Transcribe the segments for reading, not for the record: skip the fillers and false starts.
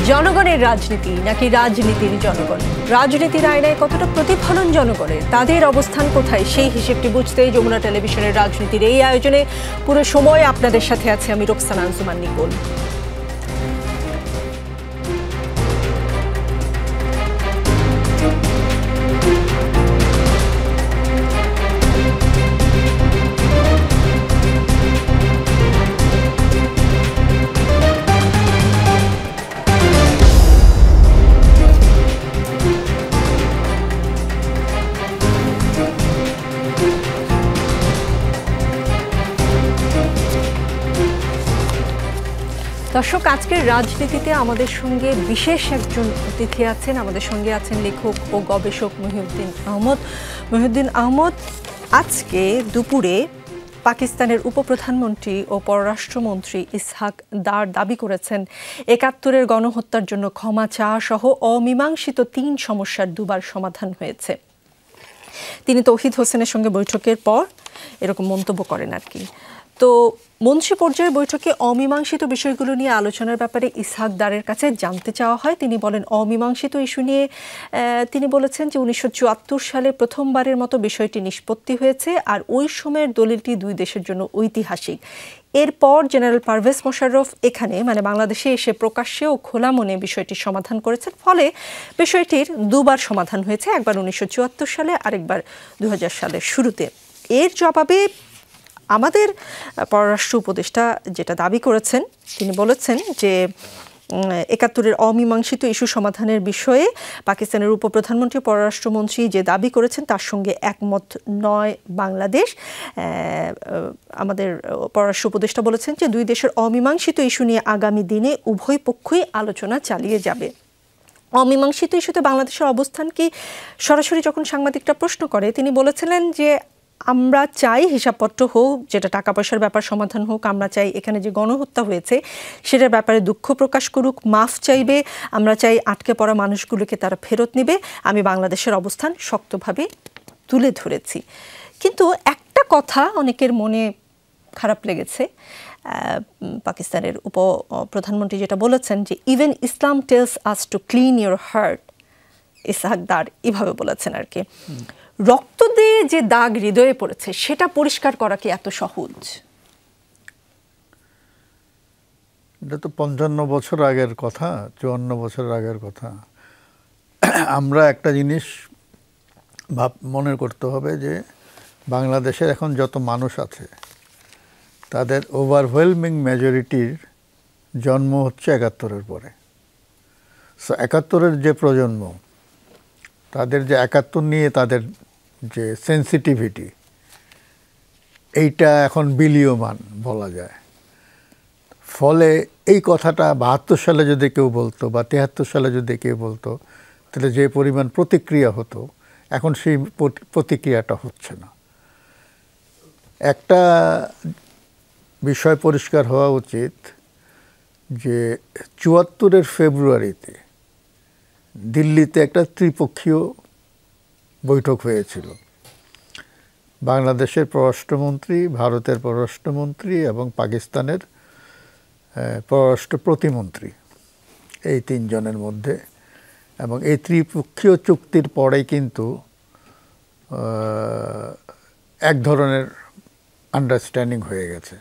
জনগণের রাজনীতি নাকি রাজনীতির জনগণ? রাজনীতির আয়নায় কতটা প্রতিফলন জনগণের, তাদের অবস্থান কোথায়, সেই হিসেবটি বুঝতে যমুনা টেলিভিশনের রাজনীতির এই আয়োজনে পুরো সময় আপনাদের সাথে আছে আমি রোকসানা আঞ্জুমান নিকোল। দর্শক, আজকের রাজনীতিতে আমাদের সঙ্গে বিশেষ একজন অতিথি আছেন। আমাদের সঙ্গে আছেন লেখক ও গবেষক মহিউদ্দিন আহমদ। মহিউদ্দিন আহমদ আজকে দুপুরে পাকিস্তানের উপপ্রধানমন্ত্রী ও পররাষ্ট্রমন্ত্রী ইসহাক দার দাবি করেছেন ৭১-এর গণহত্যার জন্য ক্ষমা চাওয়া সহ অমীমাংসিত ৩ সমস্যার দুবার সমাধান হয়েছে। তিনি তৌহিদ হোসেনের সঙ্গে বৈঠকের পর এরকম মন্তব্য করেন আর কি। তো মন্ত্রী পর্যায়ের বৈঠকে অমীমাংসিত বিষয়গুলো নিয়ে আলোচনার ব্যাপারে ইসহাক দারের কাছে জানতে চাওয়া হয়। তিনি বলেন, অমীমাংসিত ইস্যু নিয়ে তিনি বলেছেন যে ১৯৭৪ সালে প্রথমবারের মতো বিষয়টি নিষ্পত্তি হয়েছে, আর ওই সময়ের দলিলটি ২ দেশের জন্য ঐতিহাসিক। এরপর জেনারেল পারভেজ মোশাররফ এখানে বাংলাদেশে এসে প্রকাশ্যে ও খোলা মনে বিষয়টির সমাধান করেছেন, ফলে বিষয়টির দুবার সমাধান হয়েছে, একবার ১৯৭৪ সালে আরেকবার ২০০০ সালের শুরুতে। এর জবাবে আমাদের পররাষ্ট্র উপদেষ্টা যেটা দাবি করেছেন, তিনি বলেছেন যে ৭১-এর অমীমাংসিত ইস্যু সমাধানের বিষয়ে পাকিস্তানের উপপ্রধানমন্ত্রী পররাষ্ট্রমন্ত্রী যে দাবি করেছেন তার সঙ্গে একমত নয় বাংলাদেশ। আমাদের পররাষ্ট্র উপদেষ্টা বলেছেন যে ২ দেশের অমীমাংসিত ইস্যু নিয়ে আগামী দিনে উভয় পক্ষই আলোচনা চালিয়ে যাবে। অমীমাংসিত ইস্যুতে বাংলাদেশের অবস্থান কি সরাসরি যখন সাংবাদিকরা প্রশ্ন করে, তিনি বলেছিলেন যে আমরা চাই হিসাবপত্র হোক, যেটা টাকা পয়সার ব্যাপার সমাধান হোক। আমরা চাই এখানে যে গণহত্যা হয়েছে সেটার ব্যাপারে দুঃখ প্রকাশ করুক, মাফ চাইবে। আমরা চাই আটকে পড়া মানুষগুলোকে তারা ফেরত নেবে। আমি বাংলাদেশের অবস্থান শক্তভাবে তুলে ধরেছি। কিন্তু একটা কথা অনেকের মনে খারাপ লেগেছে, পাকিস্তানের উপপ্রধানমন্ত্রী যেটা বলেছেন যে even Islam tells us to clean your heart. Ishaq দার এভাবে বলেছেন আর কি। রক্ত দিয়ে যে দাগ হৃদয়ে পড়েছে সেটা পরিষ্কার করা কি এত সহজ? এটা তো ৫৫ বছর আগের কথা, ৫৪ বছর আগের কথা। আমরা একটা জিনিস মনে করতে হবে যে বাংলাদেশের এখন যত মানুষ আছে তাদের ওভারওয়েলমিং মেজরিটির জন্ম হচ্ছে ৭১-এর পরে। সো ৭১-এর যে প্রজন্ম, তাদের যে ৭১ নিয়ে তাদের যে সেন্সিটিভিটি, এইটা এখন বিলীয়মান বলা যায়। ফলে এই কথাটা ৭২ সালে যদি কেউ বলতো বা ৭৩ সালে যদি কেউ বলতো, তাহলে যে পরিমাণ প্রতিক্রিয়া হতো, এখন সেই প্রতিক্রিয়াটা হচ্ছে না। একটা বিষয় পরিষ্কার হওয়া উচিত যে ৭৪-এর ফেব্রুয়ারিতে দিল্লিতে একটা ত্রিপক্ষীয় বৈঠক হয়েছিল। বাংলাদেশের পররাষ্ট্রমন্ত্রী, ভারতের পররাষ্ট্রমন্ত্রী এবং পাকিস্তানের পররাষ্ট্র প্রতিমন্ত্রী, এই ৩ জনের মধ্যে। এবং এই ত্রিপক্ষীয় চুক্তির পরেই কিন্তু এক ধরনের আন্ডারস্ট্যান্ডিং হয়ে গেছে।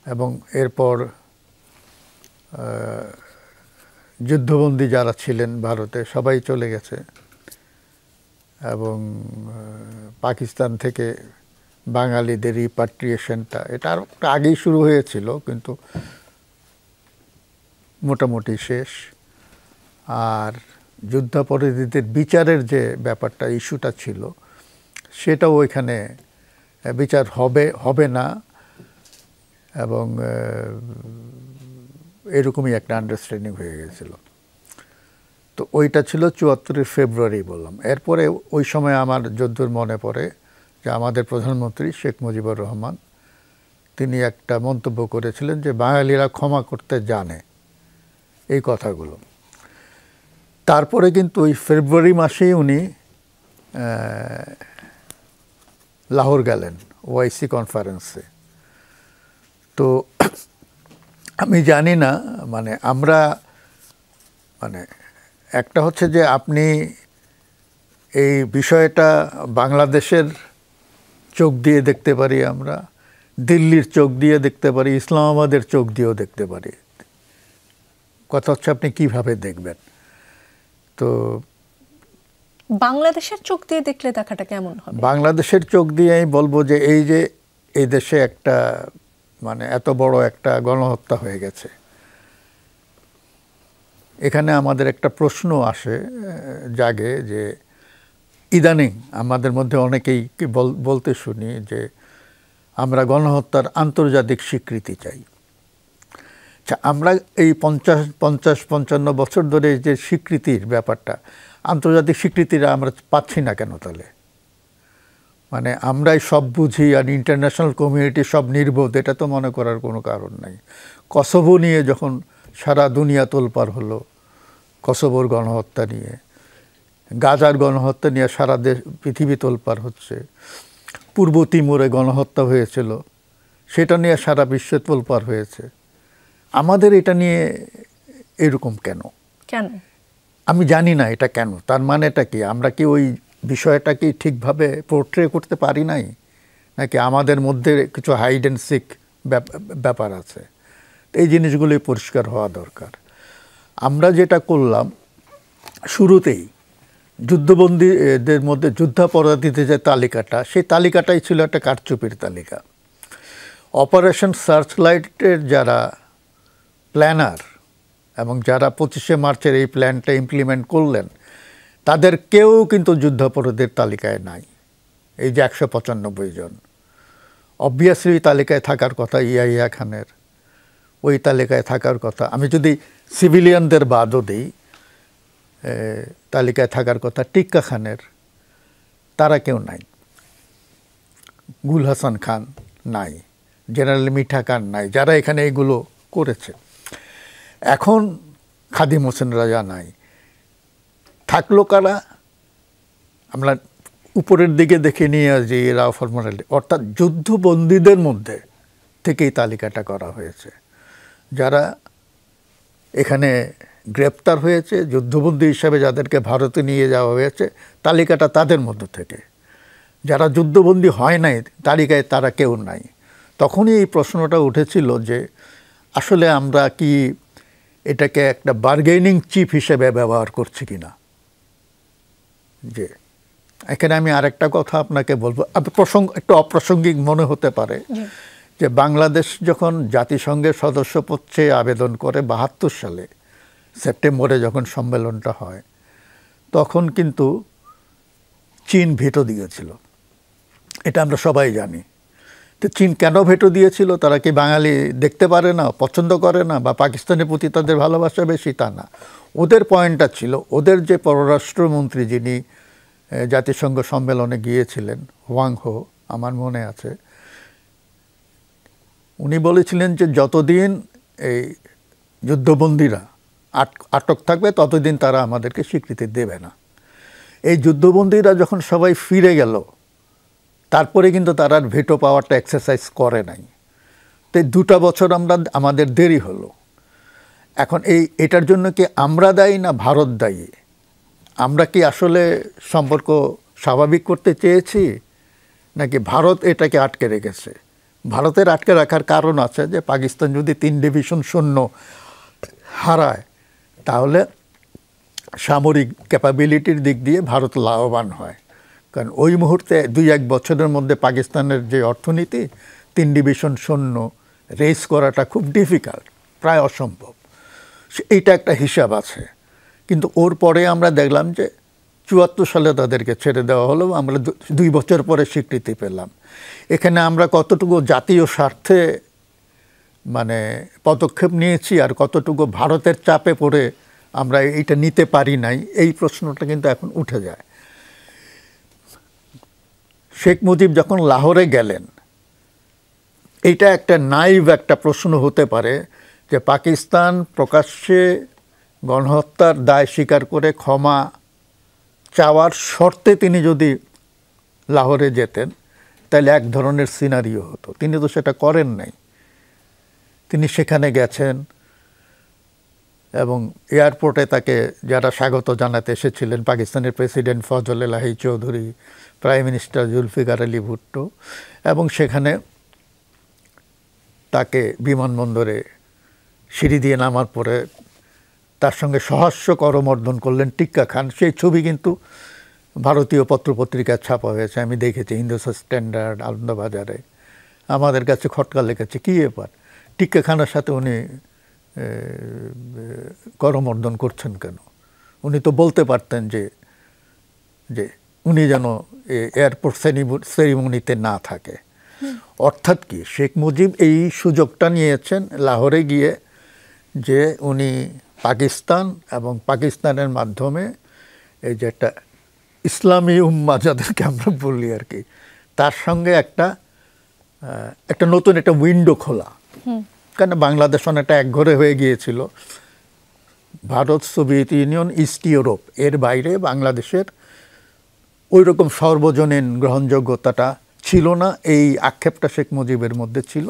এবং এরপর যুদ্ধবন্দী যারা ছিলেন ভারতে সবাই চলে গেছে, এবং পাকিস্তান থেকে বাঙালিদের রিপাট্রিয়েশনটা এটা আর আগেই শুরু হয়েছিল, কিন্তু মোটামুটি শেষ। আর যুদ্ধাপরাধীদের বিচারের যে ব্যাপারটা, ইস্যুটা ছিল, সেটাও ওইখানে বিচার হবে না, এবং এরকমই একটা আন্ডারস্ট্যান্ডিং হয়ে গেছিল। তো ওইটা ছিল ৭৪-এর ফেব্রুয়ারি বললাম। এরপরে ওই সময় আমার যদ্দূর মনে পড়ে যে আমাদের প্রধানমন্ত্রী শেখ মুজিবুর রহমান, তিনি একটা মন্তব্য করেছিলেন যে বাঙালিরা ক্ষমা করতে জানে, এই কথাগুলো। তারপরে কিন্তু ওই ফেব্রুয়ারি মাসেই উনি লাহোর গেলেন ওআইসি কনফারেন্সে। তো আমি জানি না, মানে আমরা মানে একটা হচ্ছে যে আপনি এই বিষয়টা বাংলাদেশের চোখ দিয়ে দেখতে পারি, আমরা দিল্লির চোখ দিয়ে দেখতে পারি, ইসলামাবাদের চোখ দিয়েও দেখতে পারি। কথা হচ্ছে আপনি কিভাবে দেখবেন। তো বাংলাদেশের চোখ দিয়ে দেখলে দেখাটা কেমন হবে? বাংলাদেশের চোখ দিয়ে আমি বলবো যে এই দেশে একটা মানে এত বড় একটা গণহত্যা হয়ে গেছে, এখানে আমাদের একটা প্রশ্ন আসে জাগে যে ইদানিং আমাদের মধ্যে অনেকেই বলতে শুনি যে আমরা গণহত্যার আন্তর্জাতিক স্বীকৃতি চাই। আচ্ছা, আমরা এই ৫৫ বছর ধরে যে স্বীকৃতির ব্যাপারটা, আন্তর্জাতিক স্বীকৃতিটা আমরা পাচ্ছি না কেন তাহলে? মানে আমরাই সব বুঝি আর ইন্টারন্যাশনাল কমিউনিটি সব নির্বোধ, এটা তো মনে করার কোনো কারণ নাই। কসোভো নিয়ে যখন সারা দুনিয়া তোলপাড় হলো, কসোভোর গণহত্যা নিয়ে, গাজার গণহত্যা নিয়ে সারা দেশ পৃথিবী তোলপাড় হচ্ছে, পূর্ব তিমুরে গণহত্যা হয়েছিল সেটা নিয়ে সারা বিশ্বে তোলপাড় হয়েছে। আমাদের এটা নিয়ে এরকম কেন? কেন আমি জানি না এটা কেন। তার মানেটা কি? আমরা কি ওই বিষয়টাকে ঠিকভাবে পোর্ট্রে করতে পারি নাই, নাকি আমাদের মধ্যে কিছু হাইড অ্যান্ড সিক ব্যাপার আছে? এই জিনিসগুলোই পরিষ্কার হওয়া দরকার। আমরা যেটা করলাম শুরুতেই, যুদ্ধবন্দীদের মধ্যে যুদ্ধাপরাধীদের যে তালিকাটা, সেই তালিকাটাই ছিল একটা কারচুপির তালিকা। অপারেশন সার্চলাইটের যারা প্ল্যানার এবং যারা ২৫শে মার্চের এই প্ল্যানটা ইমপ্লিমেন্ট করলেন, তাদের কেউ কিন্তু যুদ্ধাপরাধীদের তালিকায় নাই। এই যে ১৯৫ জন, অবভিয়াসলি তালিকায় থাকার কথা ইয়াহিয়া খানের, ওই তালিকায় থাকার কথা। আমি যদি সিভিলিয়ানদের বাদও দিই, তালিকায় থাকার কথা টিক্কা খানের, তারা কেউ নাই। গুল হাসান খান নাই, জেনারেল মিঠা খান নাই, যারা এখানে এগুলো করেছে। এখন খাদিম হোসেন রাজা নাই। থাকলো কারা? আমরা উপরের দিকে দেখে নিয়ে আসি এরা ফর্মালি, অর্থাৎ যুদ্ধবন্দীদের মধ্যে থেকেই তালিকাটা করা হয়েছে। যারা এখানে গ্রেপ্তার হয়েছে যুদ্ধবন্দী হিসাবে, যাদেরকে ভারতে নিয়ে যাওয়া হয়েছে, তালিকাটা তাদের মধ্য থেকে। যারা যুদ্ধবন্দী হয় নাই তালিকায় তারা কেউ নাই। তখনই এই প্রশ্নটা উঠেছিল যে আসলে আমরা কি এটাকে একটা বার্গেনিং চিপ হিসেবে ব্যবহার করছি কিনা। যে এখানে আমি আরেকটা কথা আপনাকে বলবো, একটু অপ্রাসঙ্গিক মনে হতে পারে, যে বাংলাদেশ যখন জাতিসংঘের সদস্যপদ চেয়ে আবেদন করে ৭২ সালে সেপ্টেম্বরে যখন সম্মেলনটা হয়, তখন কিন্তু চীন ভেটো দিয়েছিল। এটা আমরা সবাই জানি। তো চীন কেন ভেটো দিয়েছিল? তারা কি বাঙালি দেখতে পারে না, পছন্দ করে না, বা পাকিস্তানের প্রতি তাদের ভালোবাসা বেশি? তা না। ওদের পয়েন্টটা ছিল, ওদের যে পররাষ্ট্রমন্ত্রী যিনি জাতিসংঘ সম্মেলনে গিয়েছিলেন, হোয়াং হো, আমার মনে আছে, উনি বলেছিলেন যে যতদিন এই যুদ্ধবন্দীরা আটক থাকবে ততদিন তারা আমাদেরকে স্বীকৃতি দেবে না। এই যুদ্ধবন্দীরা যখন সবাই ফিরে গেল, তারপরে কিন্তু তারা আর ভেটো পাওয়ারটা এক্সারসাইজ করে নাই। তো ২টা বছর আমাদের দেরি হলো। এখন এটার জন্য কি আমরা দায়ী না ভারত দায়ী? আমরা কি আসলে সম্পর্ক স্বাভাবিক করতে চেয়েছি, নাকি ভারত এটাকে আটকে রেখেছে? ভারতের আটকে রাখার কারণ আছে যে পাকিস্তান যদি ৩ ডিভিশন সৈন্য হারায়, তাহলে সামরিক ক্যাপাবিলিটির দিক দিয়ে ভারত লাভবান হয়। কারণ ওই মুহূর্তে ২-১ বছরের মধ্যে পাকিস্তানের যে অর্থনীতি, ৩ ডিভিশন সৈন্য রেস করাটা খুব ডিফিকাল্ট, প্রায় অসম্ভব। এইটা একটা হিসাব আছে। কিন্তু ওর পরে আমরা দেখলাম যে ৭৪ সালে তাদেরকে ছেড়ে দেওয়া হলো, আমরা ২ বছর পরে স্বীকৃতি পেলাম। এখানে আমরা কতটুকু জাতীয় স্বার্থে মানে পদক্ষেপ নিয়েছি আর কতটুকু ভারতের চাপে পড়ে আমরা এইটা নিতে পারি নাই, এই প্রশ্নটা কিন্তু এখন উঠে যায়। শেখ মুজিব যখন লাহোরে গেলেন, এইটা একটা নাইভ একটা প্রশ্ন হতে পারে যে পাকিস্তান প্রকাশ্যে গণহত্যার দায় স্বীকার করে ক্ষমা চাওয়ার শর্তে তিনি যদি লাহোরে যেতেন, তাহলে এক ধরনের সিনারিও হতো। তিনি তো সেটা করেন নাই। তিনি সেখানে গেছেন, এবং এয়ারপোর্টে তাকে যারা স্বাগত জানাতে এসেছিলেন, পাকিস্তানের প্রেসিডেন্ট ফজল এলাহি চৌধুরী, প্রাইম মিনিস্টার জুলফিকার আলী ভুট্টো, এবং সেখানে তাকে বিমানবন্দরে সিঁড়ি দিয়ে নামার পরে তার সঙ্গে সহাস্য করমর্দন করলেন টিক্কা খান। সেই ছবি কিন্তু ভারতীয় পত্রপত্রিকায় ছাপা হয়েছে, আমি দেখেছি, হিন্দুস্তান স্ট্যান্ডার্ড, আনন্দবাজারে। আমাদের কাছে খটকা লেগেছে, কী ব্যাপার, টিক্কা খানের সাথে উনি করমর্দন করছেন কেন? উনি তো বলতে পারতেন যে উনি যেন এয়ারপোর্ট সেরিমনিতে না থাকে। অর্থাৎ কি, শেখ মুজিব এই সুযোগটা নিয়েছেন লাহোরে গিয়ে যে উনি পাকিস্তান এবং পাকিস্তানের মাধ্যমে এই যে একটা ইসলামী উম্মা যাদেরকে আমরা বলি আর কি, তার সঙ্গে একটা নতুন একটা উইন্ডো খোলা। কারণ বাংলাদেশ অনেকটা একঘরে হয়ে গিয়েছিল। Bharat, Soviet union, east Europe, এর বাইরে বাংলাদেশের ওই রকম সর্বজনীন গ্রহণযোগ্যতাটা ছিল না। এই আক্ষেপটা শেখ মুজিবের মধ্যে ছিল।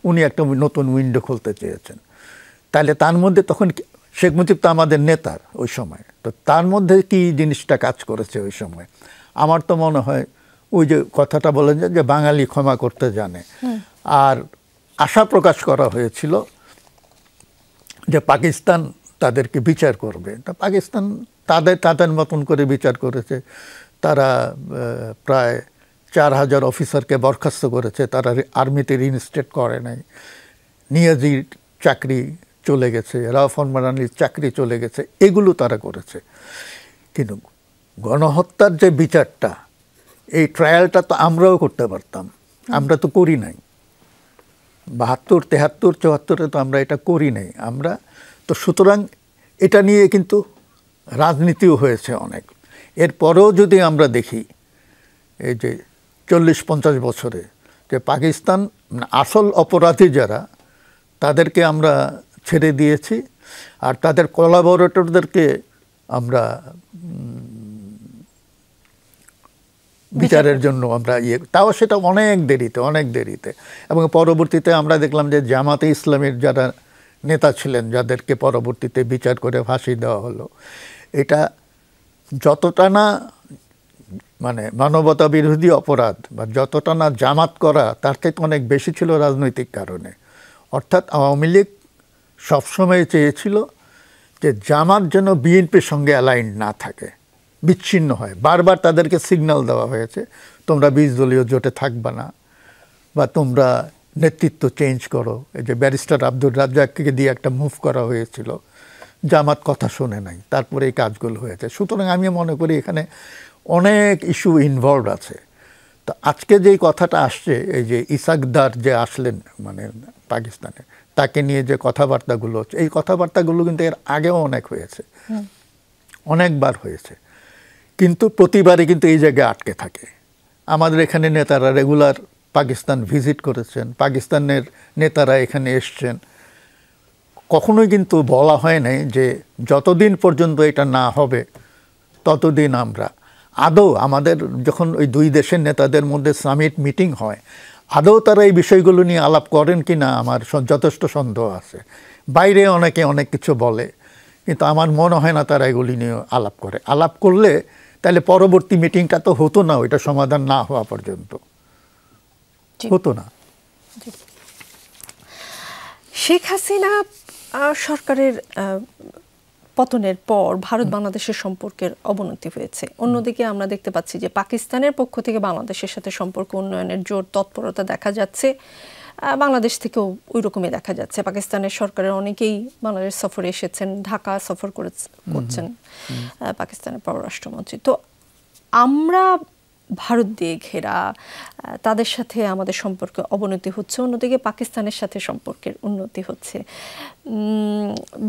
উনি একটা নতুন উইন্ডো খুলতে চেয়েছেন। তাহলে তার মধ্যে তখন শেখ মুজিব তো আমাদের নেতার ওই সময়, তো তার মধ্যে কি জিনিসটা কাজ করেছে ওই সময়? আমার তো মনে হয় ওই যে কথাটা বলেন যে বাঙালি ক্ষমা করতে জানে, আর আশা প্রকাশ করা হয়েছিল যে পাকিস্তান তাদেরকে বিচার করবে। তা পাকিস্তান তাদের মতন করে বিচার করেছে। তারা প্রায় 4000 অফিসারকে বরখাস্ত করেছে, তারা আর্মিতে রিইনস্টেট করে নাই। নিয়াজির চাকরি চলে গেছে, রাও ফরমানির চাকরি চলে গেছে, এগুলো তারা করেছে। কিন্তু গণহত্যার যে বিচারটা, এই ট্রায়ালটা তো আমরাও করতে পারতাম, আমরা তো করি নাই। 72, 73, 74-এ তো আমরা এটা করি নাই আমরা তো। সুতরাং এটা নিয়ে কিন্তু রাজনীতিও হয়েছে অনেক। এরপরেও যদি আমরা দেখি এই যে 40-50 বছরে যে পাকিস্তান আসল অপরাধী যারা, তাদেরকে আমরা ছেড়ে দিয়েছি, আর তাদের কোলাবোরেটরদেরকে আমরা বিচারের জন্য আমরা তাও সেটা অনেক দেরিতে। এবং পরবর্তীতে আমরা দেখলাম যে জামাতে ইসলামীর যারা নেতা ছিলেন, যাদেরকে পরবর্তীতে বিচার করে ফাঁসি দেওয়া হলো, এটা যতটা না মানে মানবতা বিরোধী অপরাধ বা যতটা না জামাত করা, তার থেকে অনেক বেশি ছিল রাজনৈতিক কারণে। অর্থাৎ আওয়ামী লীগ সবসময় চেয়েছিল যে জামাত যেন বিএনপির সঙ্গে অ্যালাইন্ড না থাকে, বিচ্ছিন্ন হয়। বারবার তাদেরকে সিগন্যাল দেওয়া হয়েছে, তোমরা 20 দলীয় জোটে থাকবে না, বা তোমরা নেতৃত্ব চেঞ্জ করো। এই যে ব্যারিস্টার আব্দুর রাজ্জাককে দিয়ে একটা মুভ করা হয়েছিল, জামাত কথা শোনে নাই, তারপরে এই কাজগুলো হয়েছে। সুতরাং আমি মনে করি এখানে অনেক ইস্যু ইনভলভড আছে। তো আজকে যেই কথাটা আসছে, এই যে ইসাকদার যে আসলেন মানে পাকিস্তানে, তাকে নিয়ে যে কথাবার্তাগুলো হচ্ছে, এই কথাবার্তাগুলো কিন্তু এর আগেও অনেক হয়েছে, অনেকবার হয়েছে, কিন্তু প্রতিবারই কিন্তু এই জায়গায় আটকে থাকে। আমাদের এখানে নেতারা রেগুলার পাকিস্তান ভিজিট করেছেন, পাকিস্তানের নেতারা এখানে এসছেন, কখনোই কিন্তু বলা হয় নাই যে যতদিন পর্যন্ত এটা না হবে ততদিন আমরা আদৌ, আমাদের যখন ওই দুই দেশের নেতাদের মধ্যে সামিট মিটিং হয়, আদৌ তারা এই বিষয়গুলো নিয়ে আলাপ করেন কি না আমার যথেষ্ট সন্দেহ আছে। বাইরে অনেকে অনেক কিছু বলে, কিন্তু আমার মনে হয় না তারা এগুলি নিয়ে আলাপ করে। আলাপ করলে তাহলে পরবর্তী মিটিংটা তো হতো না, ওইটা সমাধান না হওয়া পর্যন্ত হতো না। শেখ হাসিনা সরকারের পতনের পর ভারত বাংলাদেশের সম্পর্কের অবনতি হয়েছে। অন্যদিকে আমরা দেখতে পাচ্ছি যে পাকিস্তানের পক্ষ থেকে বাংলাদেশের সাথে সম্পর্ক উন্নয়নের জোর তৎপরতা দেখা যাচ্ছে, বাংলাদেশ থেকেও ওই রকমই দেখা যাচ্ছে। পাকিস্তানের সরকারের অনেকেই বাংলাদেশ সফরে এসেছেন, ঢাকা সফর করছেন পাকিস্তানের পররাষ্ট্রমন্ত্রী। তো আমরা ভারত দিয়ে ঘেরা, তাদের সাথে আমাদের সম্পর্কে অবনতি হচ্ছে, অন্যদিকে পাকিস্তানের সাথে সম্পর্কের উন্নতি হচ্ছে।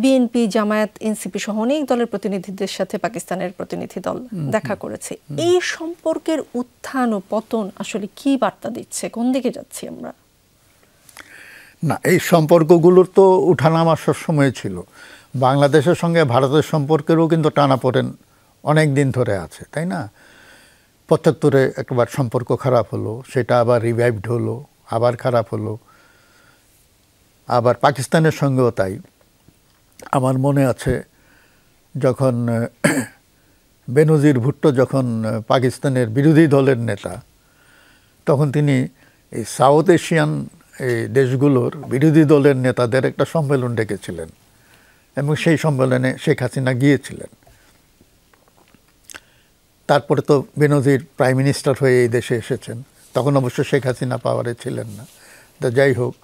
বিএনপি, জামায়াত, এনসিপি সহ অনেক দলের প্রতিনিধিদের সাথে পাকিস্তানের প্রতিনিধি দল দেখা করেছে। এই সম্পর্কের উত্থান ও পতন আসলে কি বার্তা দিচ্ছে, কোন দিকে যাচ্ছি আমরা? না, এই সম্পর্কগুলোর তো উঠানামা সবসময় ছিল। বাংলাদেশের সঙ্গে ভারতের সম্পর্কেরও কিন্তু টানাপোড়েন অনেক দিন ধরে আছে, তাই না? 75-এ একবার সম্পর্ক খারাপ হলো, সেটা আবার রিভাইভড হলো, আবার খারাপ হলো। আবার পাকিস্তানের সঙ্গেও তাই। আমার মনে আছে যখন বেনজির ভুট্টো যখন পাকিস্তানের বিরোধী দলের নেতা, তখন তিনি এই সাউথ এশিয়ান এই দেশগুলোর বিরোধী দলের নেতাদের একটা সম্মেলন ডেকেছিলেন এবং সেই সম্মেলনে শেখ হাসিনা গিয়েছিলেন। তারপরে তো বেনজির প্রাইম মিনিস্টার হয়ে এই দেশে এসেছেন, তখন অবশ্য শেখ হাসিনা পাওয়ারে ছিলেন না। তা যাই হোক,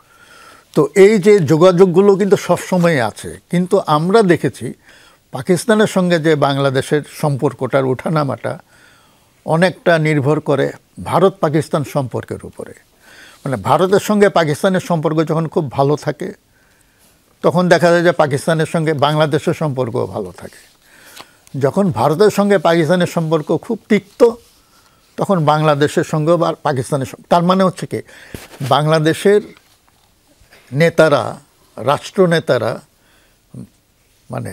তো এই যে যোগাযোগগুলো কিন্তু সবসময় আছে, কিন্তু আমরা দেখেছি পাকিস্তানের সঙ্গে যে বাংলাদেশের সম্পর্কটার ওঠানামাটা অনেকটা নির্ভর করে ভারত পাকিস্তান সম্পর্কের উপরে। মানে ভারতের সঙ্গে পাকিস্তানের সম্পর্ক যখন খুব ভালো থাকে, তখন দেখা যায় যে পাকিস্তানের সঙ্গে বাংলাদেশের সম্পর্কও ভালো থাকে। যখন ভারতের সঙ্গে পাকিস্তানের সম্পর্ক খুব তিক্ত, তখন বাংলাদেশের সঙ্গেও বা পাকিস্তানের সঙ্গে, তার মানে হচ্ছে কি বাংলাদেশের নেতারা, রাষ্ট্রনেতারা মানে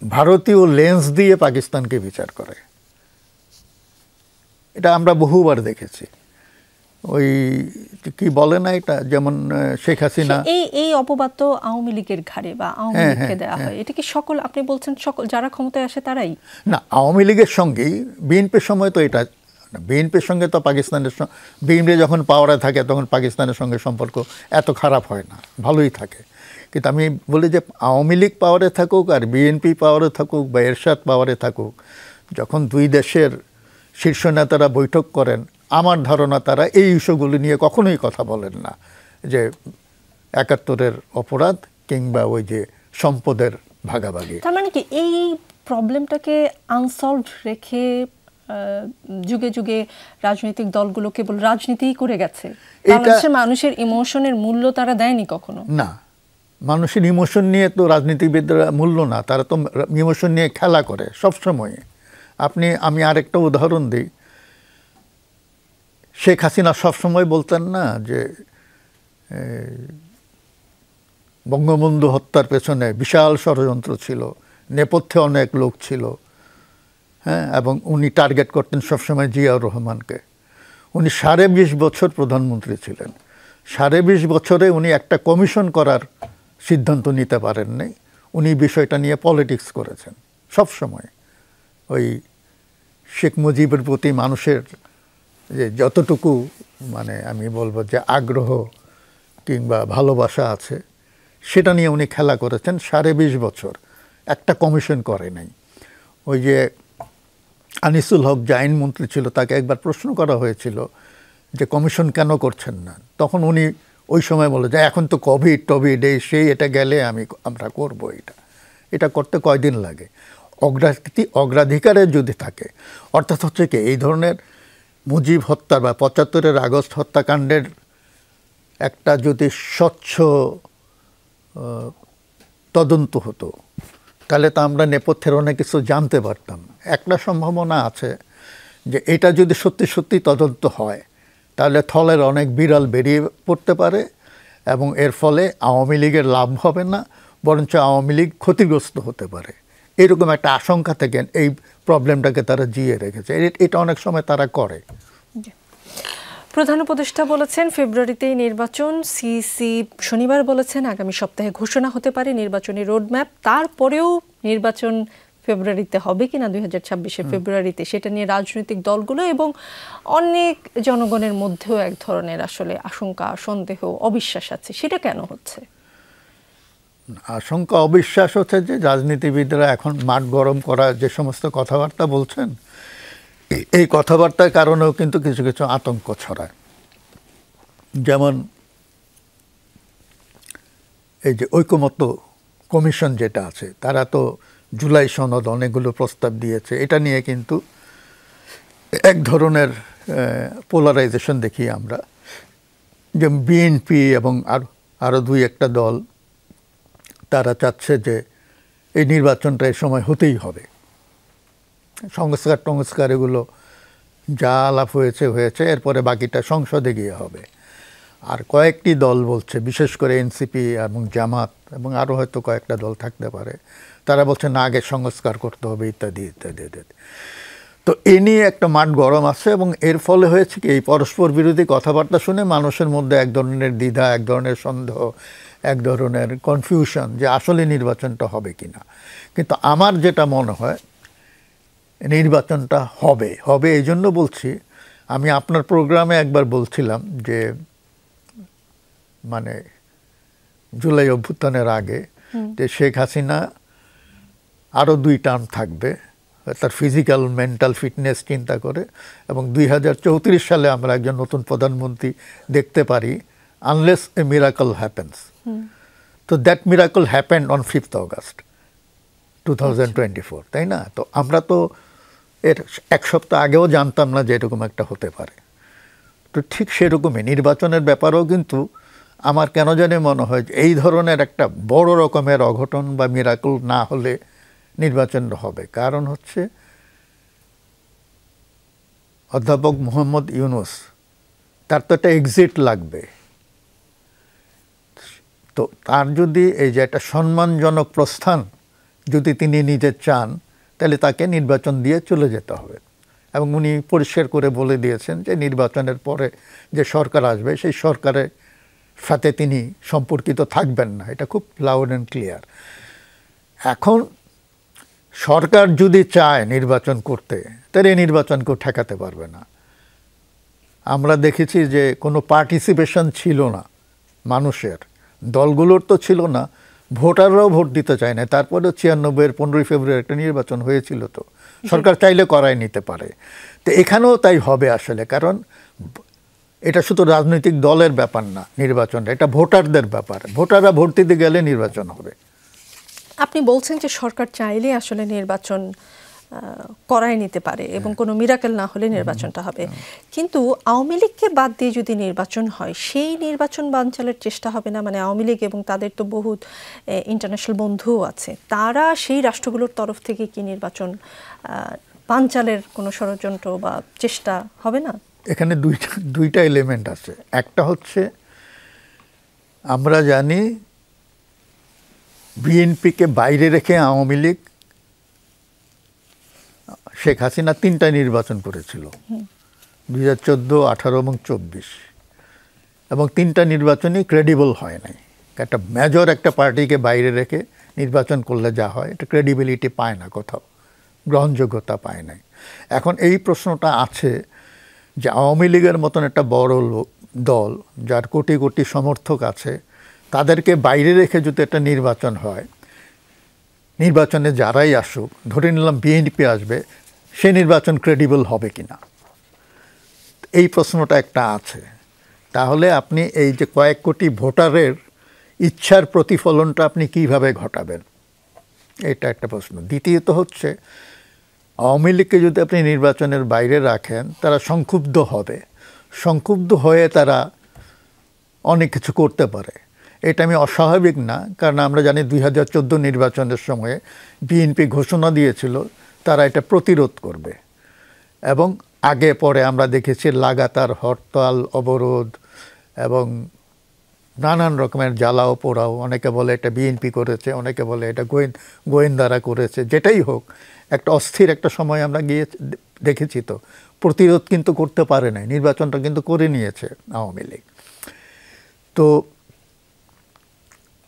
ভারতীয় লেন্স দিয়ে পাকিস্তানকে বিচার করে। এটা আমরা বহুবার দেখেছি। ওই কি বলে না, এটা যেমন শেখ হাসিনা, এই অপবাদ তো আওয়ামী লীগের ঘাড়ে বা আওয়ামী লীগকে দেওয়া হয়। এটা কি সকল, আপনি বলছেন সকল যারা ক্ষমতায় আসে তারাই? না, আওয়ামী লীগের সঙ্গেই বিএনপির সময় তো এটা, বিএনপির সঙ্গে তো পাকিস্তানের, বিএনপি যখন পাওয়ারে থাকে তখন পাকিস্তানের সঙ্গে সম্পর্ক এত খারাপ হয় না, ভালোই থাকে। কিন্তু আমি বলি যে আওয়ামী লীগ পাওয়ারে থাকুক আর বিএনপি পাওয়ারে থাকুক বা এরশাদ পাওয়ারে থাকুক, যখন দুই দেশের শীর্ষ নেতারা বৈঠক করেন, আমার ধারণা তারা এই ইস্যুগুলি নিয়ে কখনোই কথা বলেন না, যে ৭১-এর অপরাধ কিংবা ওই যে সম্পদের ভাগাভাগি। তার মানে কি এই প্রবলেমটাকে আনসলভড রেখে যুগে যুগে রাজনৈতিক দলগুলো কেবল রাজনীতিই করে গেছে? বাংলাদেশের মানুষের ইমোশনের মূল্য তারা দেয়নি কখনো? না, মানুষের ইমোশন নিয়ে তো রাজনীতিবিদরা মূল্য না, তারা তো ইমোশন নিয়ে খেলা করে সবসময়। আমি আরেকটা উদাহরণ দিই। শেখ হাসিনা সবসময় বলতেন না যে বঙ্গবন্ধু হত্যার পেছনে বিশাল ষড়যন্ত্র ছিল, নেপথ্যে অনেক লোক ছিল, হ্যাঁ, এবং উনি টার্গেট করতেন সবসময় জিয়াউর রহমানকে। উনি ২.৫ বছর প্রধানমন্ত্রী ছিলেন, ২.৫ বছরে উনি একটা কমিশন করার সিদ্ধান্ত নিতে পারেননি। উনি বিষয়টা নিয়ে পলিটিক্স করেছেন সবসময়। ওই শেখ মুজিবের প্রতি মানুষের যে যতটুকু মানে আমি বলবো যে আগ্রহ কিংবা ভালোবাসা আছে, সেটা নিয়ে উনি খেলা করেছেন ২.৫ বছর, একটা কমিশন করে নাই। ওই যে আনিসুল হক যে আইনমন্ত্রী ছিল, তাকে একবার প্রশ্ন করা হয়েছিল যে কমিশন কেন করছেন না, তখন উনি ওই সময় বলে যে এখন তো কোভিড এই সেই, এটা গেলে আমরা করবো, এটা করতে কয়দিন লাগে, অগ্রাধিকারে যদি থাকে। অর্থাৎ হচ্ছে কি এই ধরনের মুজিব হত্যা বা ৭৫-এর আগস্ট হত্যাকাণ্ডের একটা যদি স্বচ্ছ তদন্ত হতো, তাহলে তো আমরা নেপথ্যের অনেক কিছু জানতে পারতাম। একটা সম্ভাবনা আছে যে এটা যদি সত্যি সত্যি তদন্ত হয়, তাহলে থলের অনেক বিড়াল বেরিয়ে পড়তে পারে এবং এর ফলে আওয়ামী লীগের লাভ হবে না, বরঞ্চ আওয়ামী লীগ ক্ষতিগ্রস্ত হতে পারে। এরকম একটা আশঙ্কা থেকে এই প্রবলেমটাকে তারা জিয়ে রেখেছে। এটা অনেক সময় তারা করে। প্রধান উপদেষ্টা বলেছেন ফেব্রুয়ারিতেই নির্বাচন, সিসি শনিবার বলেছেন আগামী সপ্তাহে ঘোষণা হতে পারে নির্বাচনী রোডম্যাপ। তারপরেও নির্বাচন ফেব্রুয়ারিতে হবে কিনা 2026-এর ফেব্রুয়ারিতে, সেটা নিয়ে রাজনৈতিক দলগুলো এবং অনেক জনগণের মধ্যেও এক ধরনের আসলে আশঙ্কা, সন্দেহ, অবিশ্বাস আছে। সেটা কেন হচ্ছে? আশঙ্কা অবিশ্বাস হচ্ছে যে রাজনীতিবিদরা এখন মাঠ গরম করা যে সমস্ত কথাবার্তা বলছেন, এই কথাবার্তার কারণেও কিন্তু কিছু কিছু আতঙ্ক ছড়ায়। যেমন এই যে ঐকমত্য কমিশন যেটা আছে, তারা তো জুলাই সনদ অনেকগুলো প্রস্তাব দিয়েছে। এটা নিয়ে কিন্তু এক ধরনের পোলারাইজেশন দেখি আমরা, যে বিএনপি এবং আরও ২-১টা দল তারা চাচ্ছে যে এই নির্বাচনটা এই সময় হতেই হবে, সংস্কার এগুলো যা আলাপ হয়েছে, এরপরে বাকিটা সংসদে গিয়ে হবে। আর কয়েকটি দল বলছে, বিশেষ করে এনসিপি এবং জামাত এবং আরও হয়তো কয়েকটা দল থাকতে পারে, তারা বলছে না, আগে সংস্কার করতে হবে ইত্যাদি ইত্যাদি ইত্যাদি। তো এ নিয়ে একটা মাঠ গরম আছে এবং এর ফলে হয়েছে কি, এই পরস্পর বিরোধী কথাবার্তা শুনে মানুষের মধ্যে এক ধরনের দ্বিধা, এক ধরনের সন্দেহ, এক ধরনের কনফিউশন যে আসলে নির্বাচনটা হবে কিনা। কিন্তু আমার যেটা মনে হয় নির্বাচনটা হবে হবে এই জন্য বলছি, আমি আপনার প্রোগ্রামে একবার বলছিলাম যে মানে জুলাই অভ্যুত্থানের আগে যে শেখ হাসিনা আরও 2 টার্ম থাকবে, তার ফিজিক্যাল মেন্টাল ফিটনেস চিন্তা করে, এবং 2034 সালে আমরা একজন নতুন প্রধানমন্ত্রী দেখতে পারি, আনলেস এ মিরাকল হ্যাপেন্স। তো that miracle happened on 5th August 2024, তাই না? তো আমরা তো এর 1 সপ্তাহ আগেও জানতাম না যে এরকম একটা হতে পারে। তো ঠিক সেরকমই নির্বাচনের ব্যাপারেও কিন্তু আমার কেন জানি মনে হয় যে এই ধরনের একটা বড় রকমের অঘটন বা মিরাকল না হলে নির্বাচন হবে। কারণ হচ্ছে অধ্যাপক মোহাম্মদ ইউনূস, তার তো একটা এক্সিট লাগবে। তো তার যদি এই যে একটা সম্মানজনক প্রস্থান যদি তিনি নিজে চান, তাহলে তাকে নির্বাচন দিয়ে চলে যেতে হবে। এবং উনি পরিষ্কার করে বলে দিয়েছেন যে নির্বাচনের পরে যে সরকার আসবে সেই সরকারের সাথে তিনি সম্পর্কিত থাকবেন না, এটা খুব লাউড অ্যান্ড ক্লিয়ার। এখন সরকার যদি চায় নির্বাচন করতে, তাহলে এই নির্বাচন কেউ ঠেকাতে পারবে না। আমরা দেখেছি যে কোনো পার্টিসিপেশন ছিল না মানুষের, দলগুলোর তো ছিল না, ভোটাররাও ভোট দিতে চায় না। তারপরেও 96-এর 15ই ফেব্রুয়ারি একটা নির্বাচন হয়েছিল, তো সরকার চাইলে করাই নিতে পারে। তো এখানেও তাই হবে আসলে, কারণ এটা শুধু রাজনৈতিক দলের ব্যাপার না নির্বাচনটা, এটা ভোটারদের ব্যাপার। ভোটাররা ভোট দিতে গেলে নির্বাচন হবে। আপনি বলছেন যে সরকার চাইলে আসলে নির্বাচন করাই নিতে পারে এবং কোনো মিরাকেল না হলে নির্বাচনটা হবে, কিন্তু আওয়ামী লীগকে বাদ দিয়ে যদি নির্বাচন হয়, সেই নির্বাচন বানচালের চেষ্টা হবে না? মানে আওয়ামী লীগ এবং তাদের তো বহুত ইন্টারন্যাশনাল বন্ধুও আছে, তারা সেই রাষ্ট্রগুলোর তরফ থেকে কি নির্বাচন বানচালের কোনো ষড়যন্ত্র বা চেষ্টা হবে না? এখানে দুইটা এলিমেন্ট আছে। একটা হচ্ছে আমরা জানি বিএনপিকে বাইরে রেখে আওয়ামী লীগ শেখ হাসিনা 3টা নির্বাচন করেছিল, 2014, 18 এবং 24, এবং 3টা নির্বাচনই ক্রেডিবল হয় নাই। একটা মেজর একটা পার্টিকে বাইরে রেখে নির্বাচন করলে যা হয়, এটা ক্রেডিবিলিটি পায় না, কোথাও গ্রহণযোগ্যতা পায় নাই। এখন এই প্রশ্নটা আছে যে আওয়ামী লীগের মতন একটা বড় দল যার কোটি কোটি সমর্থক আছে, তাদেরকে বাইরে রেখে যদি একটা নির্বাচন হয়, নির্বাচনে যারাই আসুক, ধরে নিলাম বিএনপি আসবে, সে নির্বাচন ক্রেডিবল হবে কিনা, এই প্রশ্নটা একটা আছে। তাহলে আপনি এই যে কয়েক কোটি ভোটারের ইচ্ছার প্রতিফলনটা আপনি কিভাবে ঘটাবেন, এটা একটা প্রশ্ন। দ্বিতীয়ত হচ্ছে আওয়ামী লীগকে যদি আপনি নির্বাচনের বাইরে রাখেন, তারা সংক্ষুব্ধ হবে, সংক্ষুব্ধ হয়ে তারা অনেক কিছু করতে পারে। এটা আমি অস্বাভাবিক না, কারণ আমরা জানি 2014 নির্বাচনের সময়ে বিএনপি ঘোষণা দিয়েছিল তারা এটা প্রতিরোধ করবে, এবং আগে পরে আমরা দেখেছি লাগাতার হরতাল, অবরোধ এবং নানান রকমের জ্বালাও পোড়াও। অনেকে বলে এটা বিএনপি করেছে, অনেকে বলে এটা গোয়েন্দারা করেছে। যেটাই হোক, একটা অস্থির একটা সময় আমরা গিয়ে দেখেছি, তো প্রতিরোধ কিন্তু করতে পারে নাই, নির্বাচনটা কিন্তু করে নিয়েছে আওয়ামী লীগ। তো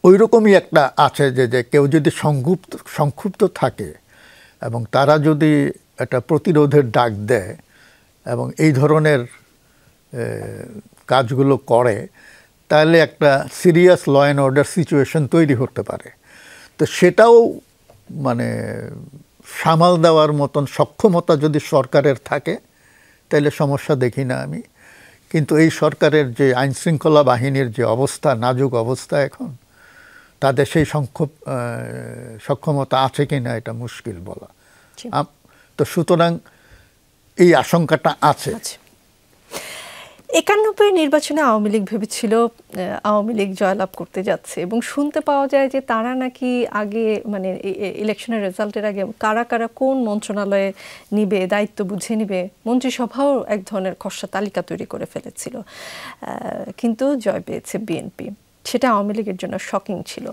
ওই রকমই একটা আছে যে কেউ যদি সংক্ষুব্ধ থাকে এবং তারা যদি একটা প্রতিরোধের ডাক দেয় এবং এই ধরনের কাজগুলো করে, তাহলে একটা serious law and order situation তৈরি হতে পারে। তো সেটাও মানে সামাল দেওয়ার মতন সক্ষমতা যদি সরকারের থাকে, তাহলে সমস্যা দেখি না আমি। কিন্তু এই সরকারের যে আইনশৃঙ্খলা বাহিনীর যে অবস্থা, নাজুক অবস্থা, এখন তাদের সেই সক্ষমতা আছে কি না এটা মুশকিল বলা। তো সুতরাং এই আশঙ্কাটা আছে। 91 নির্বাচনে আওয়ামী লীগ ভেবেছিল আওয়ামী লীগ জয়লাভ করতে যাচ্ছে, এবং শুনতে পাওয়া যায় যে তারা নাকি আগে মানে ইলেকশনের রেজাল্টের আগে কারা কারা কোন মন্ত্রণালয়ে নিবে, দায়িত্ব বুঝে নিবে, মন্ত্রিসভাও এক ধরনের খসড়া তালিকা তৈরি করে ফেলেছিল, কিন্তু জয় পেয়েছে বিএনপি। সেটা আওয়ামী লীগের জন্য শকিং ছিল।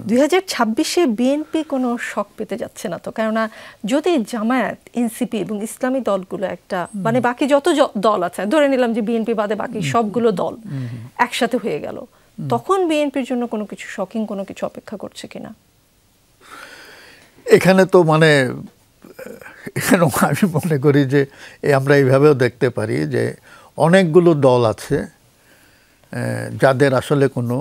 2026-এ বিএনপি কোনো শক পেতে যাচ্ছে না তো? কেননা যদি জামায়াত, এনসিপি এবং ইসলামী দলগুলো একটা মানে বাকি যত দল আছে, ধরে নিলাম যে বিএনপি বাদে বাকি সবগুলো দল একসাথে হয়ে গেল, তখন বিএনপির জন্য কোনো কিছু শকিং কোনো কিছু অপেক্ষা করছে কিনা? এখানে তো মানে এখানে আমি মনে করি যে আমরা এইভাবেও দেখতে পারি যে অনেকগুলো দল আছে যাদের আসলে কোনো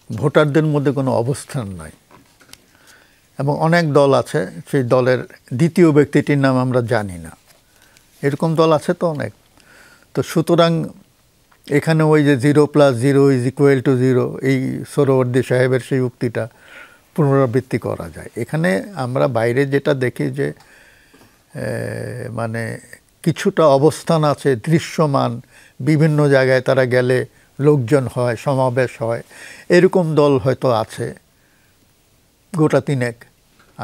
ভোটারদের মধ্যে কোনো অবস্থান নাই, এবং অনেক দল আছে সেই দলের দ্বিতীয় ব্যক্তিটির নাম আমরা জানি না, এরকম দল আছে তো অনেক। তো সুতরাং এখানে ওই যে 0+0=0 এই সোহরাওয়ার্দী সাহেবের সেই উক্তিটা পুনরাবৃত্তি করা যায়। এখানে আমরা বাইরে যেটা দেখি যে মানে কিছুটা অবস্থান আছে দৃশ্যমান, বিভিন্ন জায়গায় তারা গেলে লোকজন হয়, সমাবেশ হয়, এরকম দল হয়তো আছে গোটা তিনেক।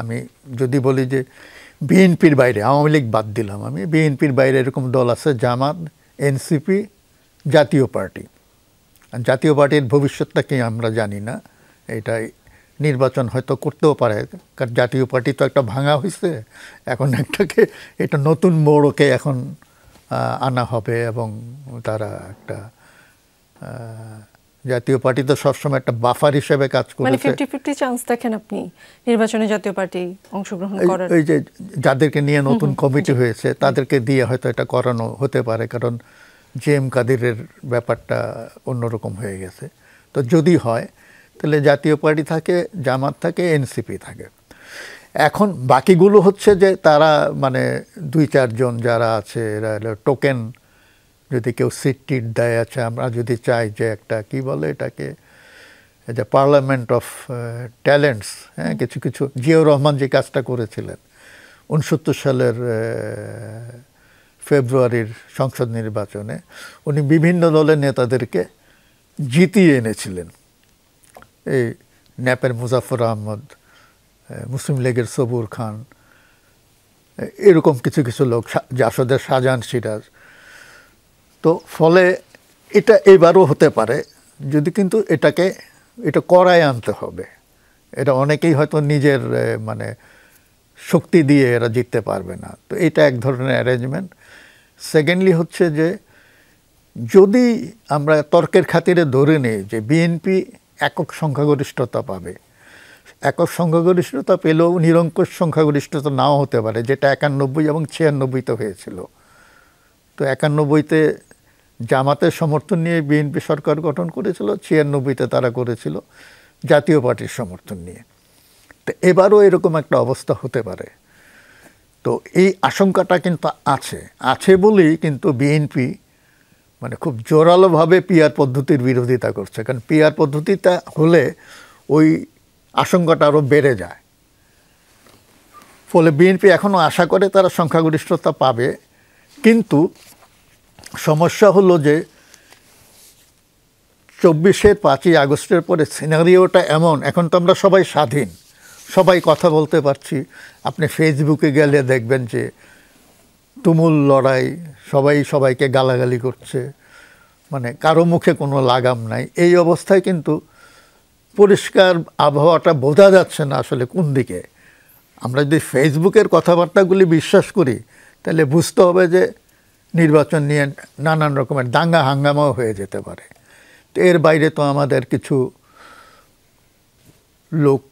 আমি যদি বলি যে বিএনপির বাইরে, আওয়ামী লীগ বাদ দিলাম, আমি বিএনপির বাইরে এরকম দল আছে জামাত, এনসিপি, জাতীয় পার্টি। জাতীয় পার্টির ভবিষ্যৎটা কি আমরা জানি না, এটাই নির্বাচন হয়তো করতেও পারে, কারণ জাতীয় পার্টি তো একটা ভাঙা হয়েছে, এখন একটাকে এটা নতুন মোড়কে এখন আনা হবে, এবং তারা একটা জাতীয় পার্টি তো সবসময় একটা বাফার হিসেবে কাজ করেছে। মানে 50-50 চান্স দেখেন আপনি নির্বাচনে জাতীয় পার্টি অংশগ্রহণ করার? এই যে যাদেরকে নিয়ে নতুন কমিটি হয়েছে তাদেরকে দিয়ে হয়তো এটা করানো হতে পারে, কারণ জেএম কাদিরের ব্যাপারটা অন্যরকম হয়ে গেছে। তো যদি হয় তাহলে জাতীয় পার্টি থাকে, জামাত থাকে, এনসিপি থাকে। এখন বাকিগুলো হচ্ছে যে তারা মানে 2-4 জন যারা আছে এরা টোকেন, যদি কেউ সিট টিট দেয়, আছে আমরা যদি চাই যে একটা কি বলে এটাকে, যে পার্লামেন্ট অফ ট্যালেন্টস, হ্যাঁ, কিছু কিছু জিয়াউর রহমান যে কাজটা করেছিলেন 69 সালের ফেব্রুয়ারির সংসদ নির্বাচনে, উনি বিভিন্ন দলের নেতাদেরকে জিতিয়ে এনেছিলেন। এই ন্যাপের মুজাফর আহমদ, মুসলিম লীগের সবুর খান, এরকম কিছু কিছু লোক, জাসদের শাহজাহান সিরাজ। তো ফলে এটা এবারও হতে পারে, যদি কিন্তু এটা করায় আনতে হবে। এটা অনেকেই হয়তো নিজের মানে শক্তি দিয়ে এরা জিততে পারবে না, তো এটা এক ধরনের অ্যারেঞ্জমেন্ট। সেকেন্ডলি হচ্ছে যে যদি আমরা তর্কের খাতিরে ধরে নিই যে বিএনপি একক সংখ্যাগরিষ্ঠতা পাবে, একক সংখ্যাগরিষ্ঠতা পেলেও নিরঙ্কুশ সংখ্যাগরিষ্ঠতা নাও হতে পারে, যেটা 91 এবং 96-তে হয়েছিল। তো 91-তে জামাতের সমর্থন নিয়ে বিএনপি সরকার গঠন করেছিল, 96-তে তারা করেছিল জাতীয় পার্টির সমর্থন নিয়ে। তো এবারও এরকম একটা অবস্থা হতে পারে। তো এই আশঙ্কাটা কিন্তু আছে বলেই কিন্তু বিএনপি মানে খুব জোরালোভাবে পিআর পদ্ধতির বিরোধিতা করছে, কারণ পিআর পদ্ধতিটা হলে ওই আশঙ্কাটা আরও বেড়ে যায়। ফলে বিএনপি এখনও আশা করে তারা সংখ্যাগরিষ্ঠতা পাবে, কিন্তু সমস্যা হলো যে 24-এর 5ই আগস্টের পরে সিনারিওটা এমন, এখন তো আমরা সবাই স্বাধীন, সবাই কথা বলতে পারছি। আপনি ফেসবুকে গেলে দেখবেন যে তুমুল লড়াই, সবাই সবাইকে গালাগালি করছে, মানে কারো মুখে কোনো লাগাম নাই। এই অবস্থায় কিন্তু পরিষ্কার আবহাওয়াটা বোঝা যাচ্ছে না আসলে কোন দিকে। আমরা যদি ফেসবুকের কথাবার্তাগুলি বিশ্বাস করি তাহলে বুঝতে হবে যে নির্বাচন নিয়ে নানান রকমের দাঙ্গা হাঙ্গামাও হয়ে যেতে পারে। তো এর বাইরে তো আমাদের কিছু লোক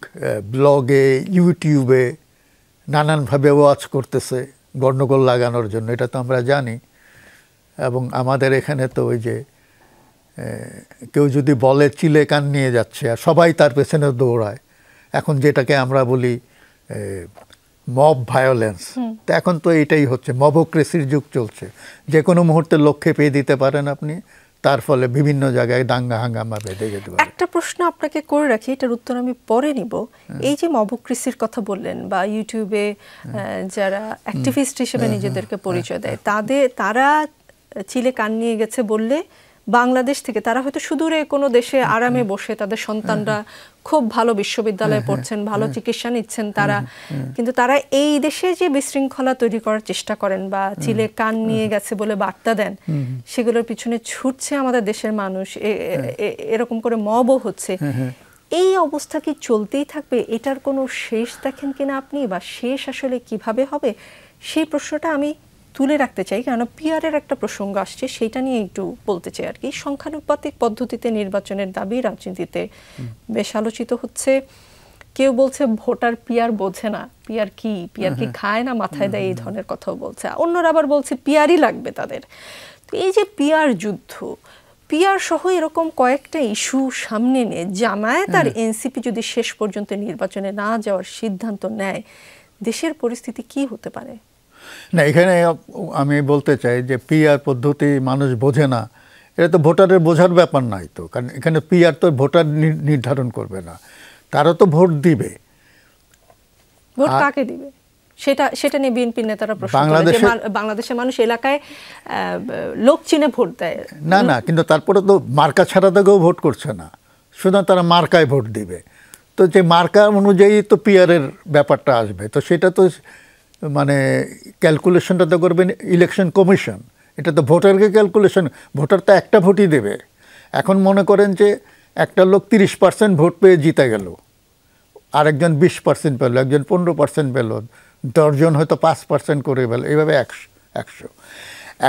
ব্লগে, ইউটিউবে নানানভাবে ওয়াচ করতেছে গণ্ডগোল লাগানোর জন্য, এটা তো আমরা জানি। এবং আমাদের এখানে তো ওই যে কেউ যদি বলে চিলে কান নিয়ে যাচ্ছে আর সবাই তার পেছনে দৌড়ায়, এখন যেটাকে আমরা বলি মব ভায়োলেন্স, তো এখন তো এটাই হচ্ছে, মবক্রেসির যুগ চলছে। যে কোনো মুহূর্তে লক্ষ্যে পেয়ে দিতে পারেন আপনি, তার ফলে বিভিন্ন জায়গায় দাঙ্গা হাঙ্গামা বেঁধে যেতে পারে। একটা প্রশ্ন আপনাকে করে রাখি, এটার উত্তর আমি পরে নিব। এই যে মবক্রেসির কথা বললেন বা ইউটিউবে যারা অ্যাক্টিভিস্ট হিসেবে নিজেদেরকে পরিচয় দেয়, তারা চিলে কান নিয়ে গেছে বললে বাংলাদেশ থেকে তারা হয়তো সুদূরে কোনো দেশে আরামে বসে তাদের সন্তানরা খুব ভালো বিশ্ববিদ্যালয়ে পড়ছেন, ভালো চিকিৎসা নিচ্ছেন তারা, কিন্তু তারা এই দেশে যে বিশৃঙ্খলা তৈরি করার চেষ্টা করেন বা চিলে কান নিয়ে গেছে বলে বার্তা দেন, সেগুলোর পিছনে ছুটছে আমাদের দেশের মানুষ, এরকম করে মবও হচ্ছে। এই অবস্থা কি চলতেই থাকবে? এটার কোনো শেষ দেখেন কিনা আপনি, বা শেষ আসলে কিভাবে হবে সেই প্রশ্নটা আমি তুলে রাখতে চাই, কারণ পিআরের একটা প্রসঙ্গ আসছে, সেটা নিয়ে একটু বলতে চাই আর কি। সংখ্যানুপাতিক পদ্ধতিতে নির্বাচনের দাবি রাজনীতিতে বেশ আলোচিত হচ্ছে। কেউ বলছে ভোটার পিআর বোঝে না, পিআর কি খায় না মাথায় দেয়, এই ধরনের কথাও বলছে। অন্যরা আবার বলছে পিআরই লাগবে তাদের। তো এই যে পিআর যুদ্ধ, পিআর সহ এরকম কয়েকটা ইস্যু সামনে নিয়ে জামায়াত আর এনসিপি যদি শেষ পর্যন্ত নির্বাচনে না যাওয়ার সিদ্ধান্ত নেয়, দেশের পরিস্থিতি কি হতে পারে? না, এখানে আমি বলতে চাই যে পিআর পদ্ধতি মানুষ বোঝে না, এটা তো ভোটারের বোঝার ব্যাপার নাই তো, কারণ এখানে পিআর তো ভোটার নির্ধারণ করবে না, তারা তো ভোট দিবে। ভোট কাকে দিবে সেটা নিয়ে বিএনপির নেতারা প্রশ্ন করে যে বাংলাদেশের মানুষ এলাকায় লোক চিনে ভোট দেয় না, কিন্তু তারপরে তো মার্কা ছাড়া থেকেও ভোট করছে না, সুতরাং তারা মার্কায় ভোট দিবে। তো যে মার্কা অনুযায়ী তো পিআরের ব্যাপারটা আসবে, তো সেটা তো মানে ক্যালকুলেশনটা তো করবেন ইলেকশন কমিশন, এটা তো ভোটারকে ক্যালকুলেশন, ভোটার তো একটা ভোটই দেবে। এখন মনে করেন যে একটা লোক 30% ভোট পেয়ে জিতে গেল, আরেকজন 20% পেল, একজন 15% পেল, 10 জন হয়তো 5% করে পেল, এইভাবে 100।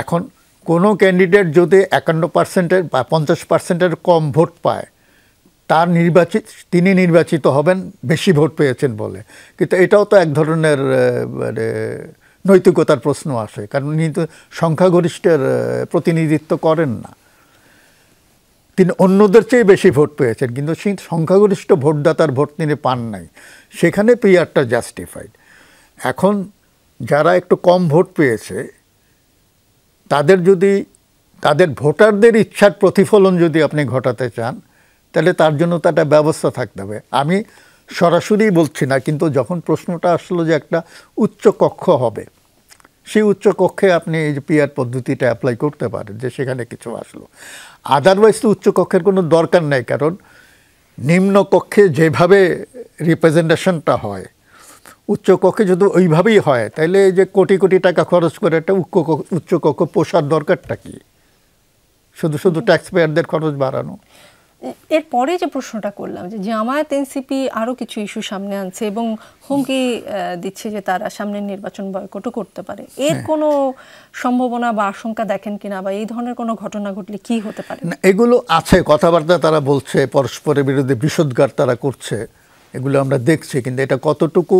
এখন কোনো ক্যান্ডিডেট যদি 51% বা 50%-এর কম ভোট পায়, তিনি নির্বাচিত হবেন বেশি ভোট পেয়েছেন বলে। কিন্তু এটাও তো এক ধরনের মানে নৈতিকতার প্রশ্ন আসে, কারণ উনি তো সংখ্যাগরিষ্ঠের প্রতিনিধিত্ব করেন না, তিনি অন্যদের চেয়ে বেশি ভোট পেয়েছেন, কিন্তু সেই সংখ্যাগরিষ্ঠ ভোটদাতার ভোট তিনি পান নাই, সেখানে পিআরটা জাস্টিফাইড। এখন যারা একটু কম ভোট পেয়েছে তাদের ভোটারদের ইচ্ছার প্রতিফলন যদি আপনি ঘটাতে চান, তাহলে তার জন্য তো একটা ব্যবস্থা থাকতে হবে। আমি সরাসরি বলছি না, কিন্তু যখন প্রশ্নটা আসলো যে একটা উচ্চ কক্ষ হবে, সেই উচ্চ কক্ষে আপনি এই যে পিআর পদ্ধতিটা অ্যাপ্লাই করতে পারেন, যে সেখানে কিছু আসলো। আদারওয়াইজ তো উচ্চ কক্ষের কোনো দরকার নেই, কারণ নিম্ন কক্ষে যেভাবে রিপ্রেজেন্টেশনটা হয়, উচ্চ কক্ষে যদি ওইভাবেই হয়, তাহলে এই যে কোটি কোটি টাকা খরচ করে একটা উচ্চ কক্ষ পোষার দরকারটা কি? শুধু ট্যাক্স পেয়ারদের খরচ বাড়ানো। এরপরে যে প্রশ্নটা করলাম যে জামায়াত এনসিপি আরও কিছু ইস্যু সামনে আনছে এবং হুমকি দিচ্ছে যে তারা সামনের নির্বাচন বয়কটও করতে পারে, এর কোনো সম্ভাবনা বা আশঙ্কা দেখেন কিনা, বা এই ধরনের কোনো ঘটনা ঘটলে কি হতে পারে? এগুলো আছে, কথাবার্তা তারা বলছে, পরস্পরের বিরুদ্ধে বিষোদ্গার তারা করছে, এগুলো আমরা দেখছি। কিন্তু এটা কতটুকু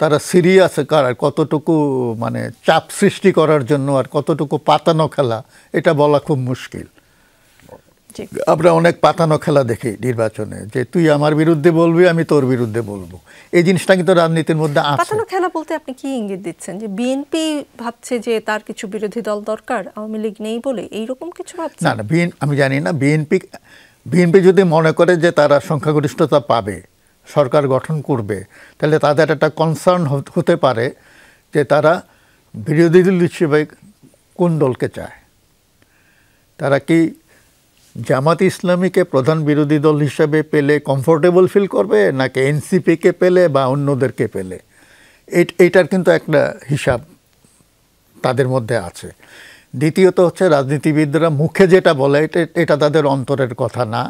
তারা সিরিয়াস আর কতটুকু মানে চাপ সৃষ্টি করার জন্য আর কতটুকু পাতানো খেলা, এটা বলা খুব মুশকিল। আমরা অনেক পাতানো খেলা দেখি নির্বাচনে, যে তুই আমার বিরুদ্ধে বলবি, আমি তোর বিরুদ্ধে বলবো, এই জিনিসটা কিন্তু রাজনীতির মধ্যে আছে। পাতানো খেলা বলতে আপনি কি ইঙ্গিত দিচ্ছেন? যে বিএনপি ভাবছে যে তার কিছু বিরোধী দল দরকার, আওয়ামী লীগ নেই বলে এইরকম কিছু ভাবছে? না, আমি জানি না। বিএনপি যদি মনে করে যে তারা সংখ্যাগরিষ্ঠতা পাবে, সরকার গঠন করবে, তাহলে তাদের একটা কনসার্ন হতে পারে যে তারা বিরোধী দল হিসেবে কোন দলকে চায়। তারা কি জামাত ইসলামীকে প্রধান বিরোধী দল হিসেবে পেলে কমফোর্টেবল ফিল করবে, নাকি এনসিপিকে পেলে বা অন্যদেরকে পেলে? এইটার কিন্তু একটা হিসাব তাদের মধ্যে আছে। দ্বিতীয়ত হচ্ছে, রাজনীতিবিদরা মুখে যেটা বলে এটা তাদের অন্তরের কথা না,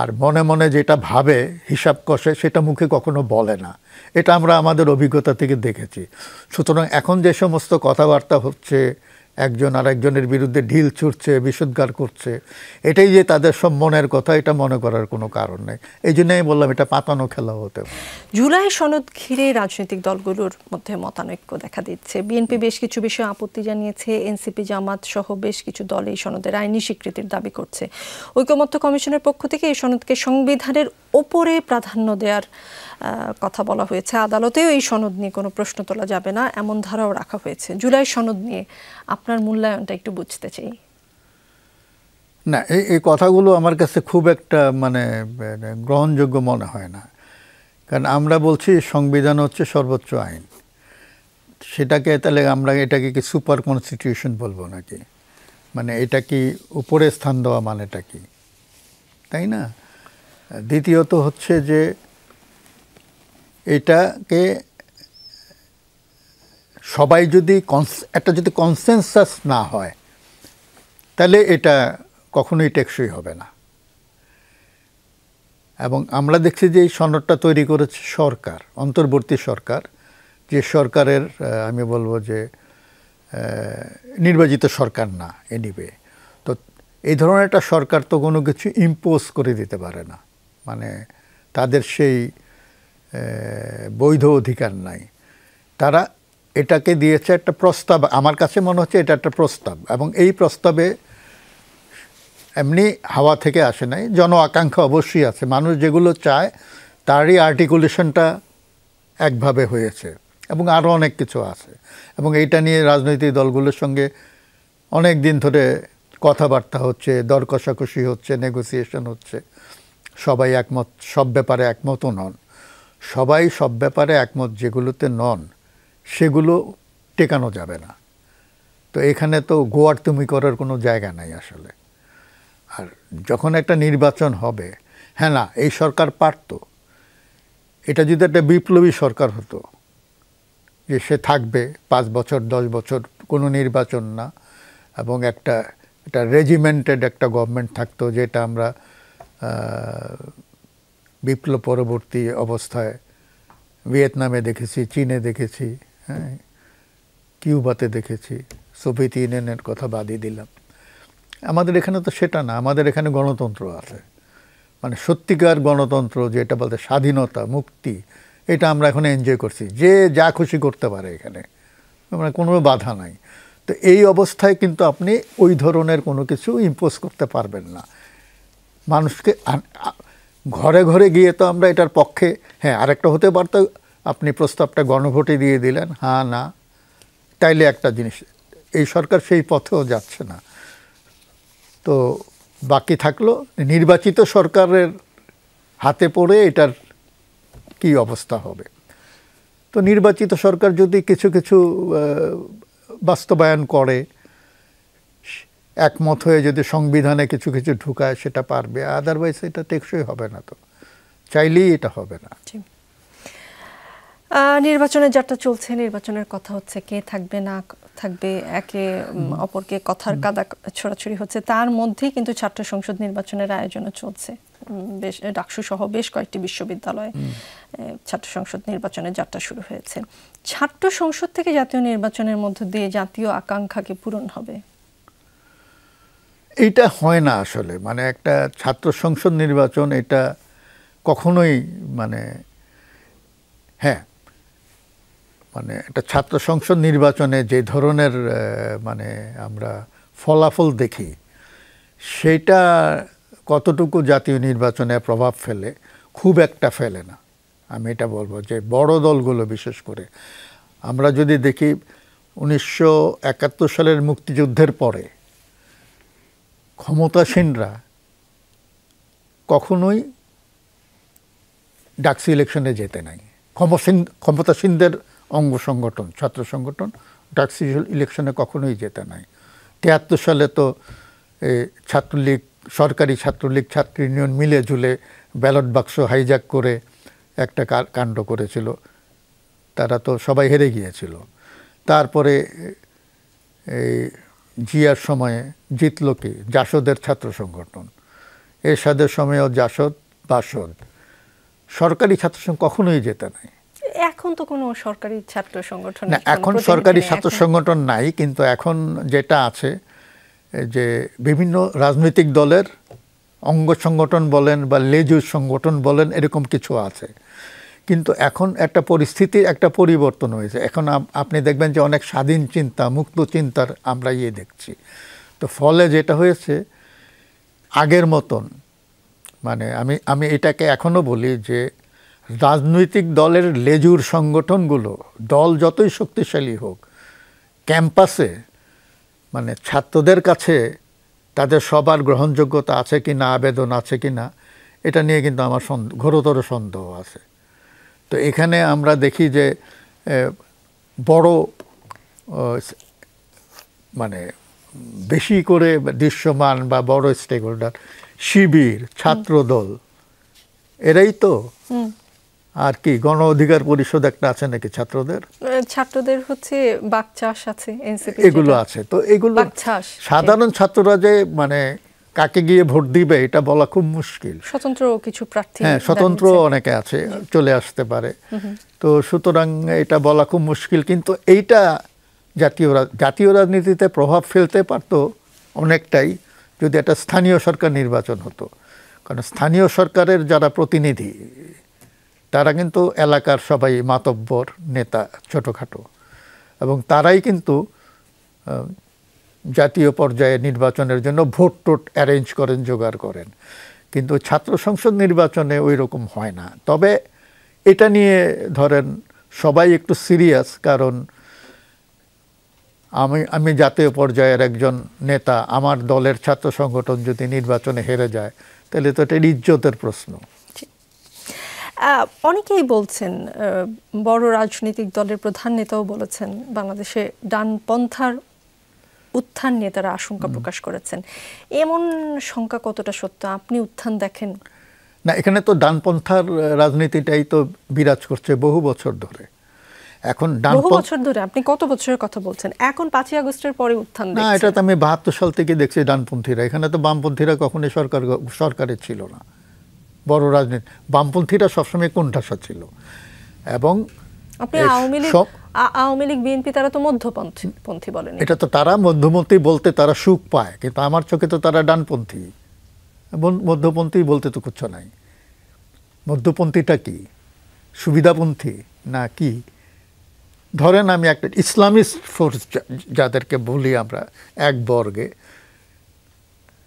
আর মনে মনে যেটা ভাবে, হিসাব কষে, সেটা মুখে কখনো বলে না। এটা আমরা আমাদের অভিজ্ঞতা থেকে দেখেছি। সুতরাং এখন যে সমস্ত কথাবার্তা হচ্ছে, একজন আর একজনের বিরুদ্ধে ঢিল ছুটছে, বিষোদ্গার করছে, এটাই যে তাদের সব মনের কথা, এটা মনে করার কোনো কারণ নেই। এই জন্যই বললাম এটা পাতানো খেলা হতে পারে। জুলাই সনদ ঘিরে রাজনৈতিক দলগুলোর মধ্যে মতানৈক্য দেখা দিচ্ছে। বিএনপি বেশ কিছু বিষয়ে আপত্তি জানিয়েছে, এনসিপি, জামাত সহ বেশ কিছু দল এই সনদের আইনি স্বীকৃতির দাবি করছে। ঐকমত্য কমিশনের পক্ষ থেকে এই সনদকে সংবিধানের ওপরে প্রাধান্য দেওয়ার কথা বলা হয়েছে। আদালতেও এই সনদ নিয়ে কোনো প্রশ্ন তোলা যাবে না, এমন ধারাও রাখা হয়েছে। জুলাই সনদ নিয়ে আপনার মূল্যায়নটা একটু বুঝতে চাই। না, এই কথাগুলো আমার কাছে খুব একটা মানে গ্রহণযোগ্য মনে হয় না। কারণ আমরা বলছি সংবিধান হচ্ছে সর্বোচ্চ আইন, সেটাকে তাহলে আমরা এটাকে কি সুপার কনস্টিটিউশন বলবো নাকি? মানে এটা কি উপরে স্থান দেওয়া মানেটা কি, তাই না? দ্বিতীয়ত হচ্ছে যে এটাকে সবাই যদি একটা যদি কনসেনসাস না হয় তাহলে এটা কখনোই টেকসই হবে না। এবং আমরা দেখছি যে এই সনদটা তৈরি করেছে সরকার, অন্তর্বর্তী সরকার, যে সরকারের আমি বলবো যে নির্বাচিত সরকার না এনিওয়ে। তো এই ধরনের একটা সরকার তো কোনো কিছু ইম্পোজ করে দিতে পারে না, মানে তাদের সেই বৈধ অধিকার নাই। তারা এটাকে দিয়েছে একটা প্রস্তাব, আমার কাছে মনে হচ্ছে এটা একটা প্রস্তাব, এবং এই প্রস্তাবে এমনি হাওয়া থেকে আসে নাই, জন আকাঙ্ক্ষা অবশ্যই আছে। মানুষ যেগুলো চায় তারই আর্টিকুলেশনটা একভাবে হয়েছে, এবং আরও অনেক কিছু আছে। এবং এইটা নিয়ে রাজনৈতিক দলগুলোর সঙ্গে অনেক দিন ধরে কথাবার্তা হচ্ছে, দর কষাকষি হচ্ছে, নেগোসিয়েশন হচ্ছে। সবাই একমত, সব ব্যাপারে একমতও নন। সবাই সব ব্যাপারে একমত যেগুলোতে নন সেগুলো টেকানো যাবে না। তো এখানে তো গোয়ার তুমি করার কোনো জায়গা নাই আসলে। আর যখন একটা নির্বাচন হবে, হ্যাঁ না, এই সরকার পারত, এটা যদি একটা বিপ্লবী সরকার হতো যে সে থাকবে 5 বছর 10 বছর, কোনো নির্বাচন না, এবং একটা রেজিমেন্টেড একটা গভর্নমেন্ট থাকতো, যেটা আমরা বিপ্লব পরবর্তী অবস্থায় ভিয়েতনামে দেখেছি, চীনে দেখেছি, হ্যাঁ, কিউবাতে দেখেছি, সোভিয়েত ইউনিয়নের কথা বাদই দিলাম। আমাদের এখানে তো সেটা না, আমাদের এখানে গণতন্ত্র আছে, মানে সত্যিকার গণতন্ত্র, যেটা বলতে স্বাধীনতা, মুক্তি, এটা আমরা এখন এনজয় করছি, যে যা খুশি করতে পারে এখানে, মানে কোনো বাধা নাই। তো এই অবস্থায় কিন্তু আপনি ওই ধরনের কোনো কিছু ইম্পোজ করতে পারবেন না মানুষকে। ঘরে ঘরে গিয়ে তো আমরা এটার পক্ষে, হ্যাঁ আরেকটা হতে পারতো, আপনি প্রস্তাবটা গণভোটে দিয়ে দিলেন, হ্যাঁ না, তাইলে একটা জিনিস। এই সরকার সেই পথেও যাচ্ছে না। তো বাকি থাকলো নির্বাচিত সরকারের হাতে পড়ে এটার কি অবস্থা হবে। তো নির্বাচিত সরকার যদি কিছু কিছু বাস্তবায়ন করে, একমত হয়ে যদি সংবিধানে কিছু কিছু ঢুকায়, সেটা পারবে, আদারওয়াইজ এটা টেকসই হবে না। তো চাইলেই এটা হবে না। নির্বাচনের যাত্রা চলছে, নির্বাচনের কথা হচ্ছে, কে থাকবে না থাকবে, একে অপরকে কথার কাদা ছোড়াছুড়ি হচ্ছে। তার মধ্যেই কিন্তু ছাত্র সংসদ নির্বাচনের আয়োজনও চলছে। বেশ ডাকসু সহ বেশ কয়েকটি বিশ্ববিদ্যালয়ে ছাত্র সংসদ নির্বাচনের যাত্রা শুরু হয়েছে। ছাত্র সংসদ থেকে জাতীয় নির্বাচনের মধ্য দিয়ে জাতীয় আকাঙ্ক্ষাকে পূরণ হবে? এইটা হয় না আসলে। মানে একটা ছাত্র সংসদ নির্বাচন এটা কখনোই, মানে হ্যাঁ, মানে একটা ছাত্র সংসদ নির্বাচনে যে ধরনের মানে আমরা ফলাফল দেখি, সেটা কতটুকু জাতীয় নির্বাচনে প্রভাব ফেলে, খুব একটা ফেলে না। আমি এটা বলবো যে বড় দলগুলো বিশেষ করে, আমরা যদি দেখি 1971 সালের মুক্তিযুদ্ধের পরে ক্ষমতাসীনরা কখনোই ডাকসু ইলেকশনে যেতে নাই। ক্ষমতাসীনদের অঙ্গ সংগঠন, ছাত্র সংগঠন ডাকসু ইলেকশনে কখনোই যেতে নাই। 73 সালে তো ছাত্রলীগ, সরকারি ছাত্রলীগ, ছাত্র ইউনিয়ন মিলে ঝুলে ব্যালট বাক্স হাইজ্যাক করে একটা কাণ্ড করেছিল, তারা তো সবাই হেরে গিয়েছিল। তারপরে এই জিয়ার সময়ে জিতল কি জাসদের ছাত্র সংগঠন, এরশাদের সময়ও জাসদ, বাসদ। সরকারি ছাত্র সংগঠন কখনোই যেতে নাই। এখন তো কোনো সরকারি ছাত্র সংগঠন না, এখন সরকারি ছাত্র সংগঠন নাই, কিন্তু এখন যেটা আছে যে বিভিন্ন রাজনৈতিক দলের অঙ্গ সংগঠন বলেন বা লেজু সংগঠন বলেন, এরকম কিছু আছে। কিন্তু এখন একটা পরিস্থিতির একটা পরিবর্তন হয়েছে। এখন আপনি দেখবেন যে অনেক স্বাধীন চিন্তা, মুক্ত চিন্তার আমরা দেখছি। তো ফলে যেটা হয়েছে আগের মতন, মানে আমি এটাকে এখনো বলি যে রাজনৈতিক দলের লেজুর সংগঠনগুলো, দল যতই শক্তিশালী হোক, ক্যাম্পাসে মানে ছাত্রদের কাছে তাদের সবার গ্রহণযোগ্যতা আছে কি না, আবেদন আছে কি না, এটা নিয়ে কিন্তু আমার ঘোরতর সন্দেহ আছে। তো এখানে আমরা দেখি যে বড় মানে বেশি করে দৃশ্যমান বা বড় স্টেক হোল্ডার শিবির, ছাত্রদল, এরাই তো। আর কি গণ অধিকার পরিষদ একটা আছে নাকি ছাত্রদের হচ্ছে বাকচাষ আছে, এনসিপি এগুলো আছে। তো এগুলো সাধারণ ছাত্ররা যে মানে কাকে গিয়ে ভোট দিবে এটা বলা খুব মুশকিল। স্বতন্ত্র কিছু প্রার্থী, হ্যাঁ, স্বতন্ত্র অনেকে আছে, চলে আসতে পারে। তো সুতরাং এটা বলা খুব মুশকিল। কিন্তু এইটা জাতীয় রাজনীতিতে প্রভাব ফেলতে পারতো অনেকটাই যদি একটা স্থানীয় সরকার নির্বাচন হতো। কারণ স্থানীয় সরকারের যারা প্রতিনিধি তারা কিন্তু এলাকার সবাই মাতব্বর নেতা, ছোটোখাটো, এবং তারাই কিন্তু জাতীয় পর্যায়ে নির্বাচনের জন্য ভোট টোট অ্যারেঞ্জ করেন, জোগাড় করেন। কিন্তু ছাত্র সংসদ নির্বাচনে ওই রকম হয় না। তবে এটা নিয়ে ধরেন সবাই একটু সিরিয়াস, কারণ আমি জাতীয় পর্যায়ের একজন নেতা, আমার দলের ছাত্র সংগঠন যদি নির্বাচনে হেরে যায় তাহলে তো এটা ইজ্জতের প্রশ্ন। অনেকেই বলছেন, বড় রাজনৈতিক দলের প্রধান নেতাও বলেছেন, বাংলাদেশে ডানপন্থার উত্থান নিয়ে তারা আশঙ্কা প্রকাশ করেছেন। এমন শঙ্কা কতটা সত্য? আপনি উত্থান দেখেন? না, এখানে তো ডানপন্থার রাজনীতিটাই তো বিরাজ করছে বহু বছর ধরে। এখন বহু বছর ধরে আপনি কত বছরের কথা বলছেন? এখন 5ই আগস্টের পরে উত্থান না, এটা তো আমি 72 সাল থেকে দেখছি ডানপন্থীরা। এখানে তো বামপন্থীরা কখনোই সরকারে ছিল না। বড় রাজনীতি বামপন্থীরা সবসময় কোণঠাসা ছিল। এবং আপনি আওয়ামী লীগ বিএনপি তারা তো মধ্যপন্থী বলেন। এটা তো তারা মধ্যপন্থী বলতে তারা সুখ পায়, কিন্তু আমার চোখে তো তারা ডানপন্থী। মধ্যপন্থী বলতে তো কিছু নাই। মধ্যপন্থীটা কি? সুবিধাপন্থী না কি? ধরেন আমি একটা ইসলামিস্ট ফোর্স যাদেরকে বলি আমরা এক বর্গে,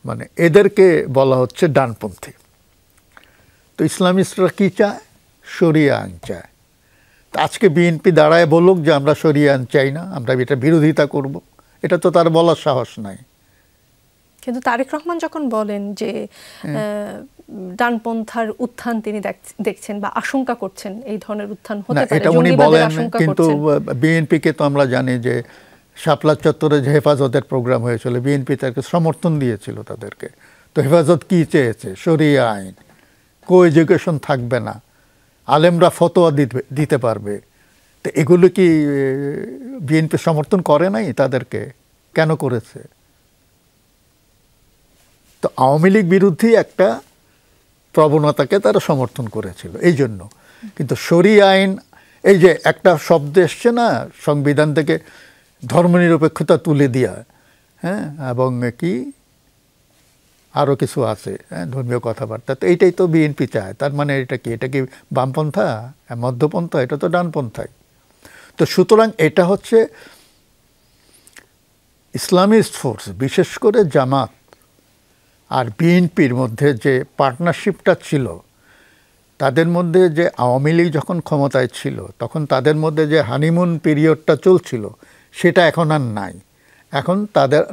মানে এদেরকে বলা হচ্ছে ডানপন্থী। তো ইসলামিস্টরা কি চায়? শরিয়া আইন চায়। আজকে বিএনপি দাঁড়ায় বলুক যে আমরা শরিয়া আইন চাই না, আমরা এটা বিরোধিতা করব, এটা তো তার বলার সাহস নাই। কিন্তু তারেক রহমান যখন বলেন যে ডানপন্থার উত্থান তিনি দেখছেন বা আশঙ্কা করছেন, এই ধরনের উত্থান হতে পারে, এটা উনি বলেন। কিন্তু বিএনপিকে তো আমরা জানি যে শাপলা চত্বরে যে হেফাজতের প্রোগ্রাম হয়েছিল, বিএনপি তাকে সমর্থন দিয়েছিল তাদেরকে। তো হেফাজত কি চেয়েছে? শরিয়া আইন, কো এডুকেশন থাকবে না, আলেমরা ফতোয়া দিতে পারবে। তো এগুলো কি বিএনপি সমর্থন করে নাই তাদেরকে? কেন করেছে? তো আওয়ামী লীগ বিরোধী একটা প্রবণতাকে তারা সমর্থন করেছিল এই জন্য। কিন্তু শরিয়া আইন, এই যে একটা শব্দ এসছে না সংবিধান থেকে, ধর্মনিরপেক্ষতা তুলে দেওয়া, হ্যাঁ, এবং কি আরও কিছু আছে, হ্যাঁ, ধর্মীয় কথাবার্তা। তো এইটাই তো বিএনপি চায়। তার মানে এটা কি? এটা কি বামপন্থা, মধ্যপন্থা? এটা তো ডানপন্থাই। তো সুতরাং এটা হচ্ছে ইসলামিস্ট ফোর্স, বিশেষ করে জামাত আর বিএনপির মধ্যে যে পার্টনারশিপটা ছিল, তাদের মধ্যে যে আওয়ামী লীগ যখন ক্ষমতায় ছিল তখন তাদের মধ্যে যে হানিমুন পিরিয়ডটা চলছিল সেটা এখন আর নাই। এখন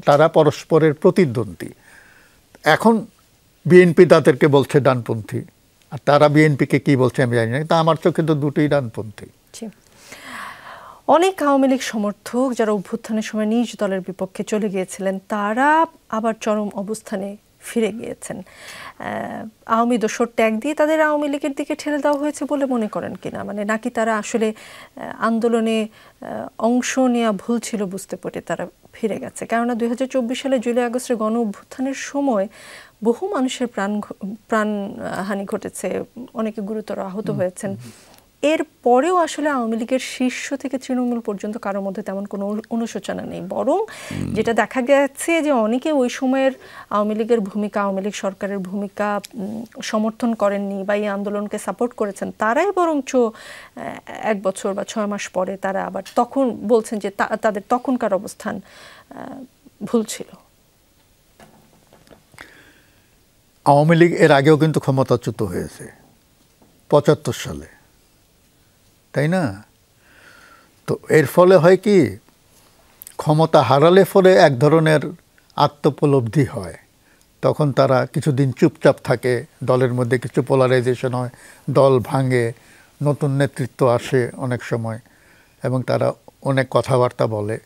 তারা পরস্পরের প্রতিদ্বন্দ্বী। এখন বিএনপি তাদেরকে বলছে ডানপন্থী, আর তারা বিএনপিকে কি বলছে আমি জানি না। তা আমার চোখে তো দুটোই ডানপন্থী। অনেক আওয়ামী লীগ সমর্থক যারা অভ্যুত্থানের সময় নিজ দলের বিপক্ষে চলে গিয়েছিলেন, তারা আবার চরম অবস্থানে ফিরে গিয়েছেন। আওয়ামী দোসর ট্যাগ দিয়ে তাদের আওয়ামী লীগের দিকে ঠেলে দেওয়া হয়েছে বলে মনে করেন কিনা? মানে নাকি তারা আসলে আন্দোলনে অংশ নেওয়া ভুল ছিল বুঝতে পেরে তারা ফিরে গেছে? কেননা 2024 সালে জুলাই আগস্টের গণ অভ্যুত্থানের সময় বহু মানুষের প্রাণহানি ঘটেছে, অনেকে গুরুতর আহত হয়েছেন। এর পরেও আসলে আওয়ামী লীগের শীর্ষ থেকে তৃণমূল পর্যন্ত কারোর মধ্যে তেমন কোনো অনুশোচনা নেই। বরং যেটা দেখা গেছে যে অনেকে ওই সময়ের আওয়ামী লীগের ভূমিকা, আওয়ামী লীগ সরকারের ভূমিকা সমর্থন করেননি বা এই আন্দোলনকে সাপোর্ট করেছেন, তারাই বরঞ্চ 1 বছর বা 6 মাস পরে তারা আবার তখন বলছেন যে তাদের তখনকার অবস্থান ভুল ছিল। আওয়ামী লীগ এর আগেও কিন্তু ক্ষমতাচ্যুত হয়েছে 75 সালে, তাই না? তো এর ফলে হয় কি, ক্ষমতা হারালে ফলে এক ধরনের আত্মোপলব্ধি হয়। তখন তারা কিছুদিন চুপচাপ থাকে, দলের মধ্যে কিছু পোলারাইজেশন হয়, দল ভাঙে, নতুন নেতৃত্ব আসে অনেক সময়, এবং তারা অনেক কথাবার্তা বলে।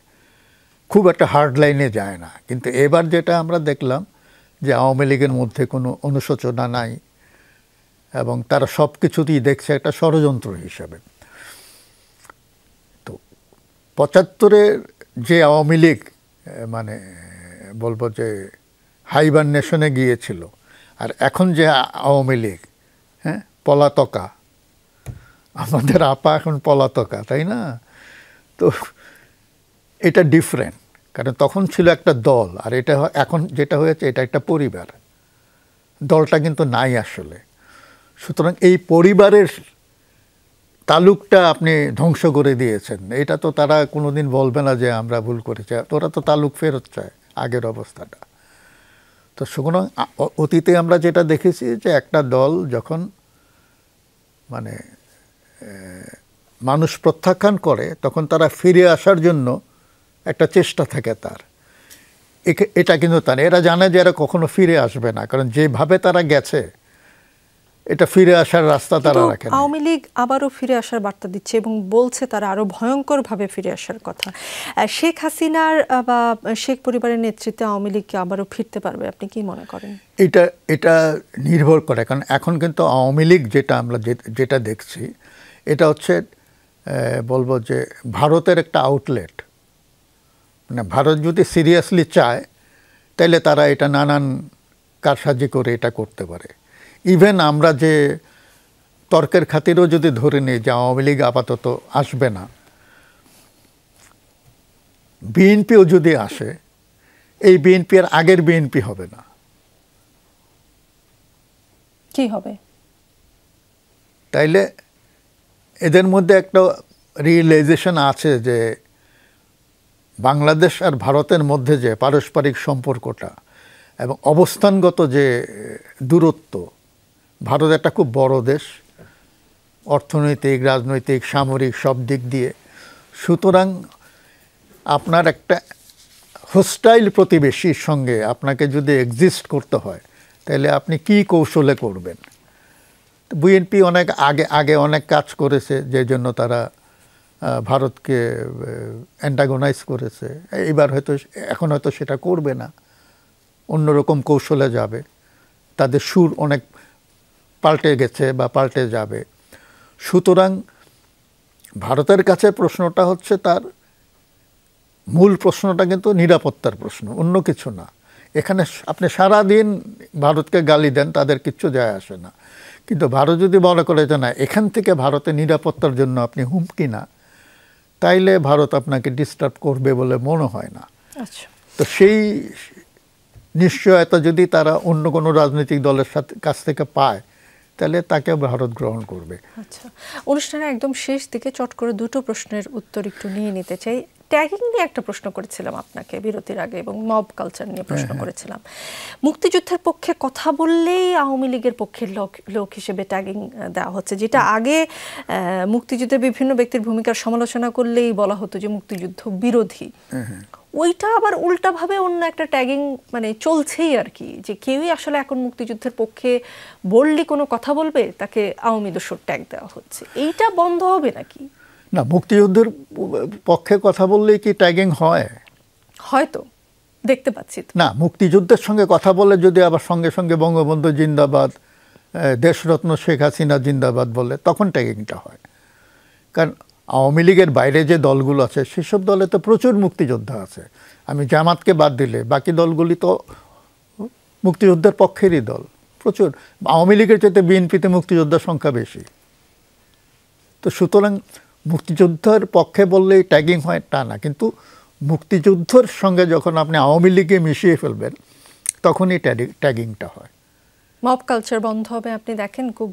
খুব একটা হার্ড লাইনে যায় না। কিন্তু এবার যেটা আমরা দেখলাম যে আওয়ামী লীগের মধ্যে কোনো অনুশোচনা নাই এবং তারা সব কিছুতেই দেখছে একটা ষড়যন্ত্র হিসাবে। তো ৭৫-এর যে আওয়ামী লীগ মানে বলবো যে হাইবারনেশনে গিয়েছিল, আর এখন যে আওয়ামী লীগ, হ্যাঁ, পলাতকা, আমাদের আপা এখন পলাতকা, তাই না? তো এটা ডিফারেন্ট, কারণ তখন ছিল একটা দল, আর এটা এখন যেটা হয়েছে এটা একটা পরিবার। দলটা কিন্তু নাই আসলে। সুতরাং এই পরিবারের তালুকটা আপনি ধ্বংস করে দিয়েছেন। এটা তো তারা কোনোদিন বলবে না যে আমরা ভুল করেছি, ওরা তো তালুক ফেরত চায় আগের অবস্থাটা। তো সুতরাং অতীতে আমরা যেটা দেখেছি যে একটা দল যখন মানে মানুষ প্রত্যাখ্যান করে তখন তারা ফিরে আসার জন্য একটা চেষ্টা থাকে তার। এটা কিন্তু তারা, এরা জানে যে এরা কখনো ফিরে আসবে না, কারণ যেভাবে তারা গেছে এটা ফিরে আসার রাস্তা তারা রাখে না। আওয়ামী লীগ আবারও ফিরে আসার বার্তা দিচ্ছে এবং বলছে তারা আরো ভয়ঙ্করভাবে ফিরে আসার কথা। শেখ হাসিনার বা শেখ পরিবারের নেতৃত্বে আওয়ামী লীগ কি আবারও ফিরতে পারবে, আপনি কি মনে করেন? এটা নির্ভর করে, কারণ এখন কিন্তু আওয়ামী লীগ আমরা যেটা দেখছি এটা হচ্ছে বলবো যে ভারতের একটা আউটলেট। মানে ভারত যদি সিরিয়াসলি চায় তাহলে তারা এটা নানান কারসাজি করে এটা করতে পারে। ইভেন আমরা যে তর্কের খাতিরও যদি ধরে নিই যে আওয়ামী লীগ আপাতত আসবে না, বিএনপিও যদি আসে, এই বিএনপি আর আগের বিএনপি হবে না। কি হবে? তাইলে এদের মধ্যে একটা রিয়েলাইজেশন আছে যে বাংলাদেশ আর ভারতের মধ্যে যে পারস্পরিক সম্পর্কটা এবং অবস্থানগত যে দূরত্ব, ভারত একটা খুব বড় দেশ, অর্থনৈতিক, রাজনৈতিক, সামরিক সব দিক দিয়ে। সুতরাং আপনার একটা হোস্টাইল প্রতিবেশীর সঙ্গে আপনাকে যদি এক্সিস্ট করতে হয় তাহলে আপনি কি কৌশলে করবেন? বিএনপি অনেক আগে অনেক কাজ করেছে, যে জন্য তারা ভারতকে অ্যান্টাগোনাইজ করেছে। এখন হয়তো সেটা করবে না, অন্যরকম কৌশলে যাবে। তাদের সুর অনেক পাল্টে গেছে বা পাল্টে যাবে। সুতরাং ভারতের কাছে প্রশ্নটা হচ্ছে, তার মূল প্রশ্নটা কিন্তু নিরাপত্তার প্রশ্ন, অন্য কিছু না। এখানে আপনি সারাদিন ভারতকে গালি দেন, তাদের কিচ্ছু যায় আসে না। কিন্তু ভারত যদি মনে করে যে না, এখান থেকে ভারতের নিরাপত্তার জন্য আপনি হুমকি না, তাইলে ভারত আপনাকে ডিস্টার্ব করবে বলে মনে হয় না। আচ্ছা, তো সেই নিশ্চয়তা যদি তারা অন্য কোনো রাজনৈতিক দলের কাছ থেকে পায় তাহলে তাকে ভারত গ্রহণ করবে। আচ্ছা, অনুষ্ঠানের একদম শেষ দিকে চট করে দুটো প্রশ্নের উত্তর একটু নিয়ে নিতে চাই। ট্যাগিং নিয়ে একটা প্রশ্ন করেছিলাম আপনাকে বিরতির আগে, এবং মব কালচার নিয়ে প্রশ্ন করেছিলাম। মুক্তিযুদ্ধের পক্ষে কথা বললেই আওয়ামী লীগের পক্ষের লোক হিসেবে ট্যাগিং দেওয়া হচ্ছে, যেটা আগে মুক্তিযুদ্ধে বিভিন্ন ব্যক্তির ভূমিকার সমালোচনা করলেই বলা হতো যে মুক্তিযুদ্ধ বিরোধী। ওইটা আবার উল্টাভাবে অন্য একটা ট্যাগিং মানে চলছেই আর কি, যে কেউই আসলে এখন মুক্তিযুদ্ধের পক্ষে বললে কোনো কথা বলবে তাকে আওয়ামী দোসর ট্যাগ দেওয়া হচ্ছে। এইটা বন্ধ হবে নাকি? না, মুক্তিযুদ্ধের পক্ষে কথা বললেই কি ট্যাগিং হয়? হয়তো দেখতে পাচ্ছি না, মুক্তিযুদ্ধের সঙ্গে কথা বলে যদি আবার সঙ্গে সঙ্গে বঙ্গবন্ধু জিন্দাবাদ, দেশরত্ন শেখ হাসিনা জিন্দাবাদ বলে, তখন ট্যাগিংটা হয়। কারণ আওয়ামী লীগের বাইরে যে দলগুলো আছে সেসব দলে তো প্রচুর মুক্তিযোদ্ধা আছে। আমি জামাতকে বাদ দিলে বাকি দলগুলি তো মুক্তিযোদ্ধার পক্ষেরই দল, প্রচুর। আওয়ামী লীগের চাইতে বিএনপিতে মুক্তিযোদ্ধার সংখ্যা বেশি। তো সুতরাং মুক্তিযোদ্ধার পক্ষে বললেই ট্যাগিং হয় তা না, কিন্তু মুক্তিযুদ্ধের সঙ্গে যখন আপনি আওয়ামী লীগে মিশিয়ে ফেলবেন তখনই ট্যাগিংটা হয়। মব কালচার বন্ধ হবে আপনি দেখেন খুব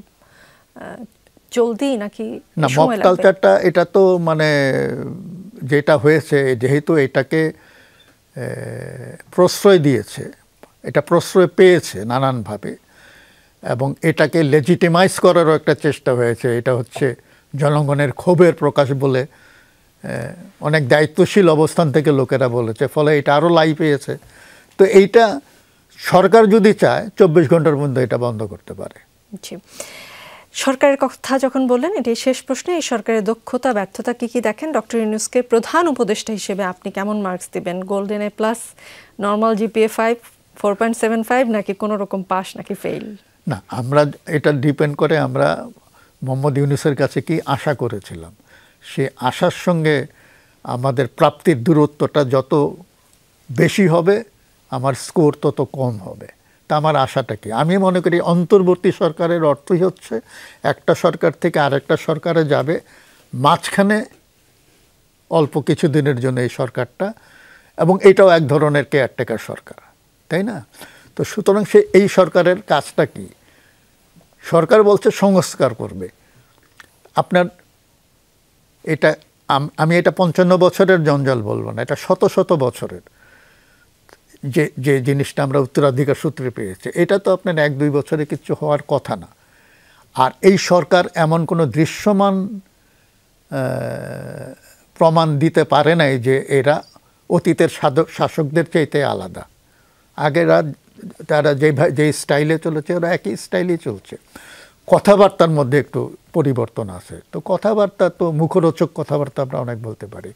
জলদি নাকি? না, মব কালচারটা এটা তো মানে যেটা হয়েছে, যেহেতু এটাকে প্রশ্রয় দিয়েছে, এটা প্রশ্রয় পেয়েছে নানানভাবে, এবং এটাকে লেজিটিমাইজ করারও একটা চেষ্টা হয়েছে। এটা হচ্ছে জনগণের ক্ষোভের প্রকাশ বলে অনেক দায়িত্বশীল অবস্থান থেকে লোকেরা বলেছে, ফলে এটা আরও লাই পেয়েছে। তো এইটা সরকার যদি চায় 24 ঘন্টার মধ্যে এটা বন্ধ করতে পারে। জি, সরকারের কথা যখন বললেন, এটাই শেষ প্রশ্ন, এই সরকারের দক্ষতা ব্যর্থতা কি কি দেখেন? ডক্টর ইউনূসকে প্রধান উপদেষ্টা হিসেবে আপনি কেমন মার্কস দিবেন? Golden A plus, normal GPA 5, 4.75, নাকি কোনো রকম পাস নাকি ফেল? না, আমরা এটা ডিপেন্ড করে আমরা মোহাম্মদ ইউনূসের কাছে কি আশা করেছিলাম। সে আশার সঙ্গে আমাদের প্রাপ্তির দূরত্বটা যত বেশি হবে আমার স্কোর তত কম হবে। তা আমার আশাটা কি? আমি মনে করি অন্তর্বর্তী সরকারের অর্থই হচ্ছে একটা সরকার থেকে আরেকটা সরকারে যাবে, মাঝখানে অল্প কিছু দিনের জন্য এই সরকারটা, এবং এটাও এক ধরনের কেয়ারটেকার সরকার, তাই না? তো সুতরাং সে এই সরকারের কাজটা কি? সরকার বলছে সংস্কার করবে। আপনার এটা আমি এটা 55 বছরের জঞ্জাল বলবো না, এটা শত শত বছরের যে জিনিসটা আমরা উত্তরাধিকার সূত্রে পেয়েছি, এটা তো আপনার 1-2 বছরে কিছু হওয়ার কথা না। আর এই সরকার এমন কোনো দৃশ্যমান প্রমাণ দিতে পারে নাই যে এরা অতীতের শাসকদের চাইতে আলাদা। আগেরা তারা যে স্টাইলে চলেছে ওরা একই স্টাইলেই চলছে, কথাবার্তার মধ্যে একটু পরিবর্তন আছে। তো কথাবার্তা তো মুখরোচক কথাবার্তা আমরা অনেক বলতে পারি।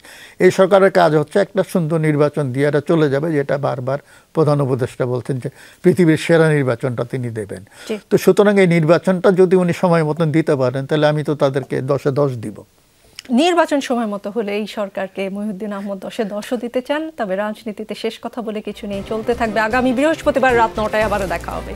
এই সরকারের কাজ হচ্ছে একটা সুন্দর নির্বাচন দিয়ে এরা চলে যাবে, যেটা বারবার প্রধান উপদেষ্টা বলছেন যে পৃথিবীর সেরা নির্বাচনটা তিনি দেবেন। তো সুতরাং এই নির্বাচনটা যদি উনি সময় মতন দিতে পারেন তাহলে আমি তো তাদেরকে 10-এ 10 দিব। নির্বাচন সময় মতো হলে এই সরকারকে মহিউদ্দিন আহমদ 10-এ 10ও দিতে চান। তবে রাজনীতিতে শেষ কথা বলে কিছু নেই, চলতে থাকবে। আগামী বৃহস্পতিবার রাত 9টায় আবারও দেখা হবে।